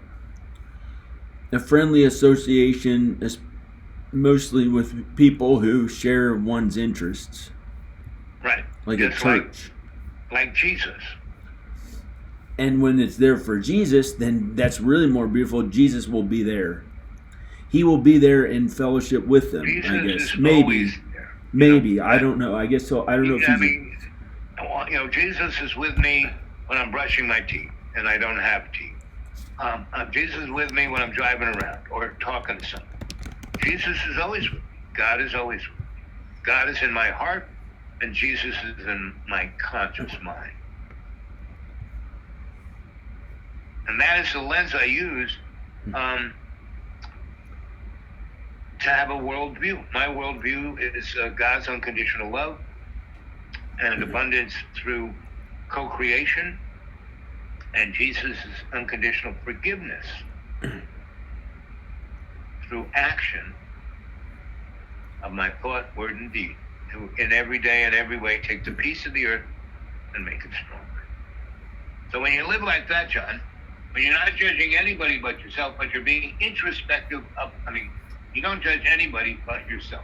friendly association, mostly with people who share one's interests. Right. Like just a church. Like Jesus. And when it's there for Jesus, then that's really more beautiful. Jesus will be there. He will be there in fellowship with them, Jesus I guess. is Maybe. there. Maybe. I don't know. I guess so. I don't know if Jesus is with me when I'm brushing my teeth and I don't have teeth. Jesus is with me when I'm driving around or talking to someone. Jesus is always with me. God is always with me. God is in my heart, and Jesus is in my conscious mind. And that is the lens I use to have a worldview. My worldview is God's unconditional love and abundance through co-creation, and Jesus' unconditional forgiveness through action of my thought, word, and deed. In every day and every way, take the peace of the earth and make it stronger. So when you live like that, John, when you're not judging anybody but yourself, but you're being introspective you don't judge anybody but yourself.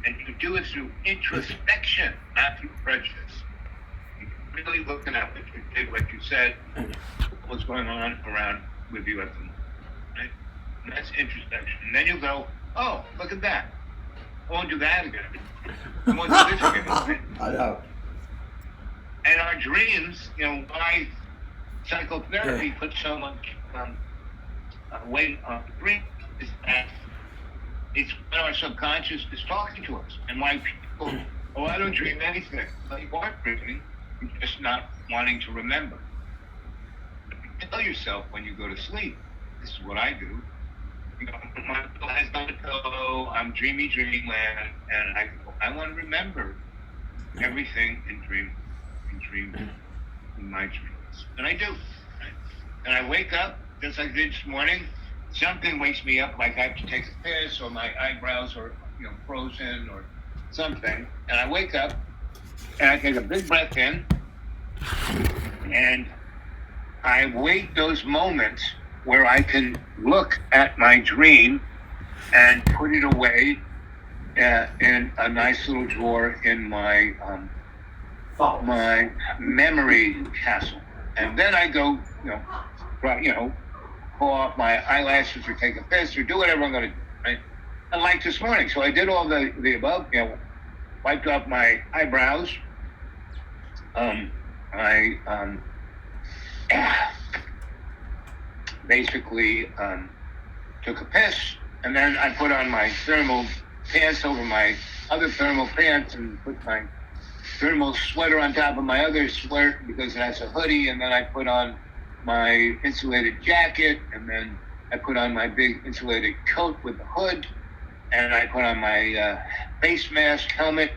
And you do it through introspection, not through prejudice. You're really looking at what you did, what you said, what's going on around with you at the moment. Right? And that's introspection. And then you go, oh, look at that. I won't do that again. I won't do this again. Right? I know. And our dreams, why psychotherapy puts so much weight on the dream is that it's when our subconscious is talking to us. And why people, I don't dream anything. Well, you aren't dreaming, you're just not wanting to remember. You tell yourself when you go to sleep, this is what I do. My pillow has on the pillow, I'm dreamy dreamland, and I want to remember everything in my dreams. And I do. And I wake up, just like I did this morning, something wakes me up, like I have to take a piss, or my eyebrows are frozen or something. And I wake up, and I take a big breath in, and I wait those moments where I can look at my dream and put it away in a nice little drawer in my memory castle. And then I go, pull off my eyelashes or take a piss or do whatever I'm going to do, right? And like this morning, so I did all the above, wiped off my eyebrows. I basically took a piss, and then I put on my thermal pants over my other thermal pants and put my thermal sweater on top of my other sweater because it has a hoodie, and then I put on my insulated jacket, and then I put on my big insulated coat with the hood, and I put on my face mask, helmet,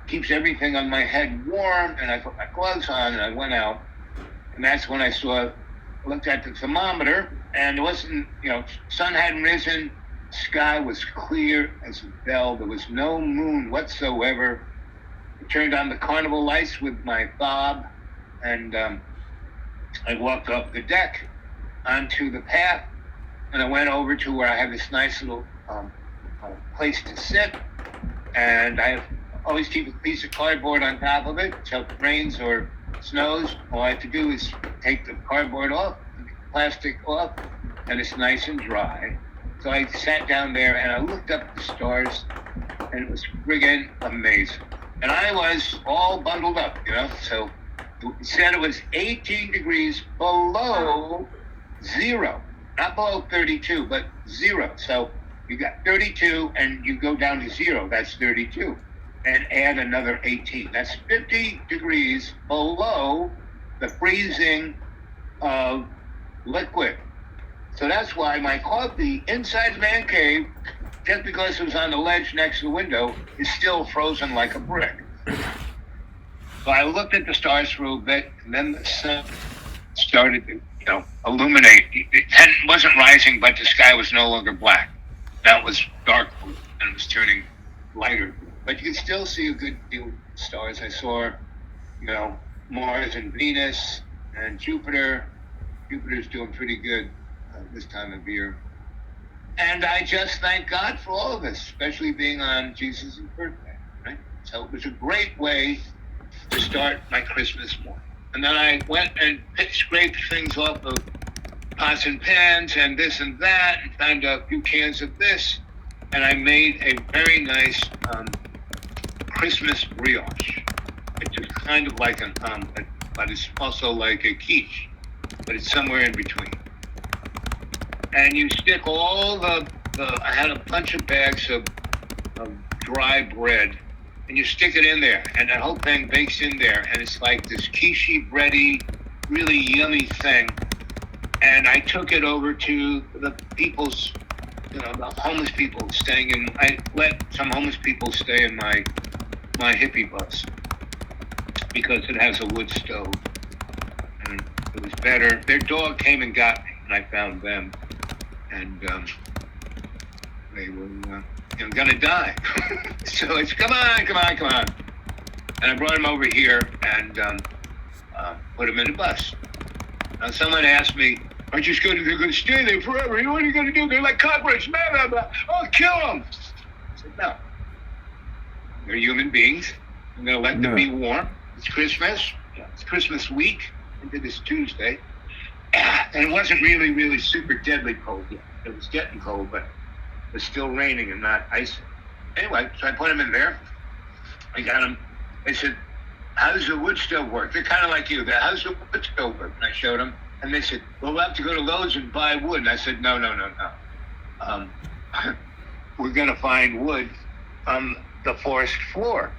keeps everything on my head warm, and I put my gloves on, and I went out, and that's when I looked at the thermometer, and it wasn't, sun hadn't risen, sky was clear as a bell, there was no moon whatsoever. I turned on the carnival lights with my fob, and I walked up the deck onto the path, and I went over to where I have this nice little place to sit, and I always keep a piece of cardboard on top of it, so if it rains or snows, all I have to do is take the cardboard off, the plastic off, and it's nice and dry. So I sat down there and I looked up at the stars, and it was friggin' amazing. And I was all bundled up, so it said it was 18 degrees below zero. Not below 32, but zero. So you got 32 and you go down to zero. That's 32. And add another 18. That's 50 degrees below the freezing of liquid. So that's why my coffee inside the man cave, just because it was on the ledge next to the window, is still frozen like a brick. So I looked at the stars for a bit, and then the sun started to, illuminate. It wasn't rising, but the sky was no longer black. That was dark, and it was turning lighter. But you could still see a good deal of stars. I saw, Mars and Venus and Jupiter. Jupiter's doing pretty good this time of year. And I just thank God for all of this, especially being on Jesus' birthday, right? So it was a great way to start my Christmas morning. And then I went and scraped things off of pots and pans and this and that, and found a few cans of this, and I made a very nice Christmas brioche. It's just kind of like an omelet, but it's also like a quiche, but it's somewhere in between. And you stick all I had a bunch of bags of dry bread, and you stick it in there, and that whole thing bakes in there, and it's like this quiche bready, really yummy thing. And I took it over to the people's, the homeless people staying in. I let some homeless people stay in my hippie bus because it has a wood stove, and it was better. Their dog came and got me, and I found them. And they were, gonna die. So it's come on. And I brought him over here and put him in the bus. Now someone asked me, "Aren't you scared they're gonna stay there forever? What are you gonna do? They're like cockroaches, blah blah blah. I'll kill them." I said, "No. They're human beings. I'm gonna let them be warm. It's Christmas. It's Christmas week into this Tuesday." And it wasn't really, really super deadly cold yet. It was getting cold, but it was still raining and not icy. Anyway, so I put them in there. I got them. They said, "How does the wood stove work?" They're kind of like you. "How's the wood stove work?" And I showed them. And they said, "Well, we'll have to go to Lowe's and buy wood." And I said, No. We're going to find wood on the forest floor.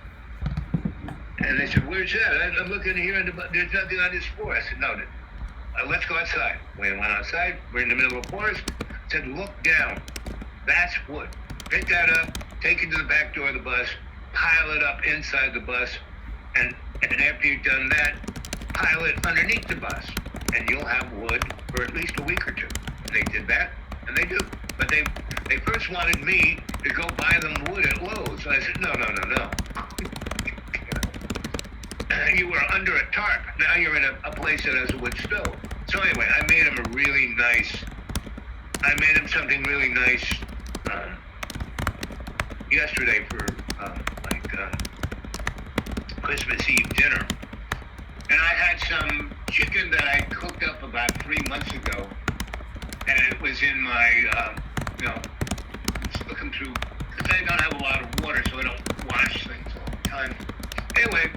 And they said, "Where's that? I'm looking here, and there's nothing on this floor." I said, "No, let's go outside." We went outside. We're in the middle of a forest. I said, "Look down. That's wood. Pick that up, take it to the back door of the bus, pile it up inside the bus, and after you've done that, pile it underneath the bus, and you'll have wood for at least a week or two." And they did that, and they do. But they first wanted me to go buy them wood at Lowe's. So I said, No. You were under a tarp. Now you're in a place that has a wood stove. So anyway, I made him something really nice yesterday for Christmas Eve dinner. And I had some chicken that I cooked up about 3 months ago, and it was in my, just looking through, because I don't have a lot of water, so I don't wash things all the time. Anyway,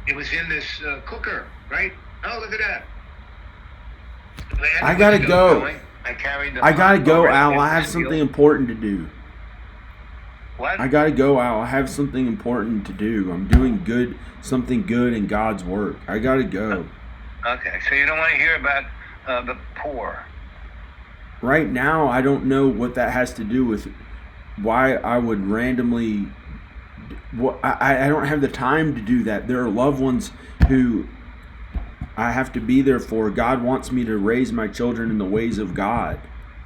it was in this cooker, right? Oh, look at that. I gotta go. I gotta go, Al. Right, I have something important to do. What? I gotta go, Al. I have something important to do. I'm doing something good in God's work. I gotta go. Okay, so you don't want to hear about the poor. Right now, I don't know what that has to do with why I would randomly. I don't have the time to do that. There are loved ones who I have to be there for. God wants me to raise my children in the ways of God.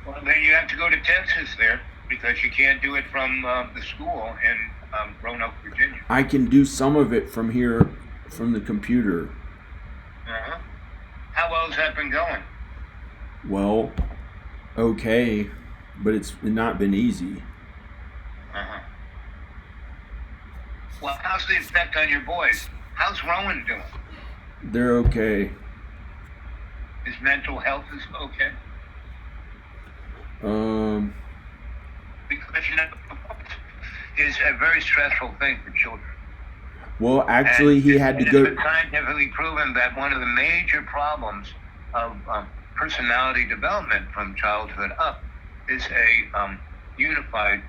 Well, then you have to go to Texas there, because you can't do it from the school in Roanoke, Virginia. I can do some of it from here, from the computer. Uh-huh. How well has that been going? Well, okay, but it's not been easy. Uh-huh. Well, how's the effect on your boys? How's Rowan doing? They're okay. His mental health is okay? because is a very stressful thing for children. Well, actually, he had to go. It's been scientifically proven that one of the major problems of personality development from childhood up is a unified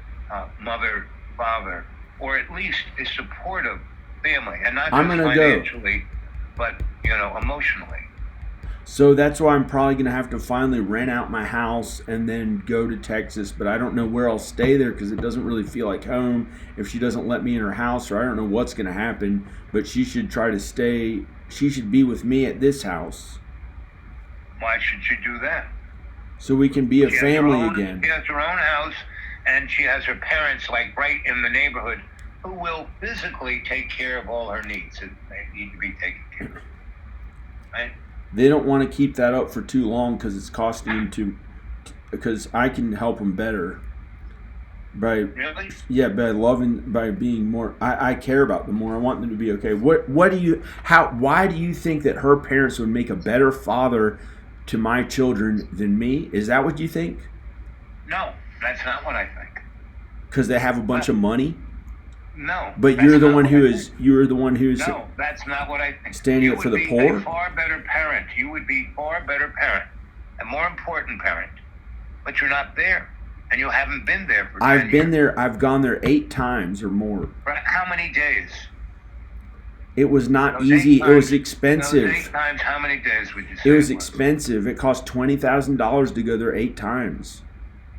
mother, father, or at least a supportive family, and not just financially, but emotionally. So that's why I'm probably going to have to finally rent out my house and then go to Texas. But I don't know where I'll stay there because it doesn't really feel like home if she doesn't let me in her house, or I don't know what's going to happen. But she should try to stay. She should be with me at this house. Why should she do that? So we can be a family again. She has her own house, and she has her parents like right in the neighborhood who will physically take care of all her needs that need to be taken care of. Right? They don't want to keep that up for too long because it's costing them too. Because I can help them better by by being more. I care about them more. I want them to be okay. Why do you think that her parents would make a better father to my children than me? Is that what you think? No, that's not what I think. Because they have a bunch of money. No. But you're the one who is. No, that's not what I think. Standing up for the poor. You would be a far better parent. You would be a far better parent, a more important parent. But you're not there, and you haven't been there for 10 years. I've been there. I've gone there 8 times or more. For how many days? It was not easy. It was expensive. Those 8 times, how many days would you say? It was expensive. It cost $20,000 to go there 8 times.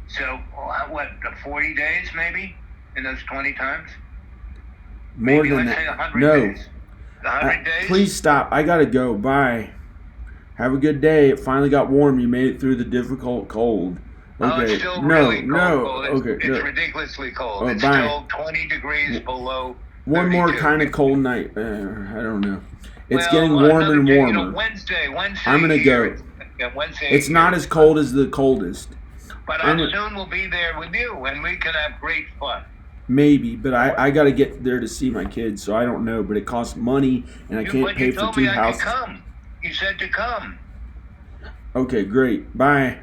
So, what, 40 days maybe in those 20 times? More maybe, than let's that. Say 100 no. Days. 100 days? Please stop. I gotta go. Bye. Have a good day. It finally got warm. You made it through the difficult cold. Okay. Oh, it's still really cold. Okay. It's ridiculously cold. Oh, it's still 20 degrees below. One 32. more kind of cold night. I don't know. It's getting warmer and warmer. Wednesday. I'm gonna go. Wednesday. It's not as cold as the coldest. But soon we'll be there with you, and we can have great fun. Maybe, but I got to get there to see my kids, so I don't know. But it costs money, and I can't pay for 2 houses. Come. You said to come. Okay, great. Bye.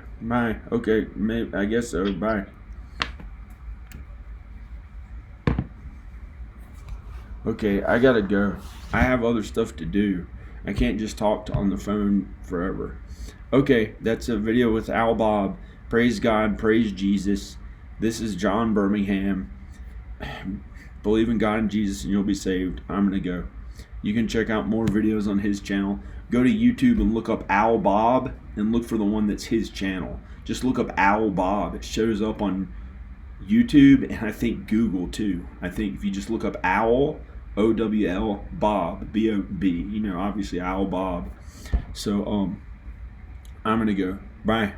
Okay, I guess so. Bye. Okay, I gotta go. I have other stuff to do. I can't just talk on the phone forever. Okay, that's a video with Al Bob. Praise God, praise Jesus. This is John Birmingham. Believe in God and Jesus and you'll be saved. I'm going to go. You can check out more videos on his channel. Go to YouTube and look up Al Bob and look for the one that's his channel. Just look up Al Bob. It shows up on YouTube and I think Google too. I think if you just look up Owl, O-W-L, Bob, B-O-B, obviously Al Bob. So, I'm going to go. Bye.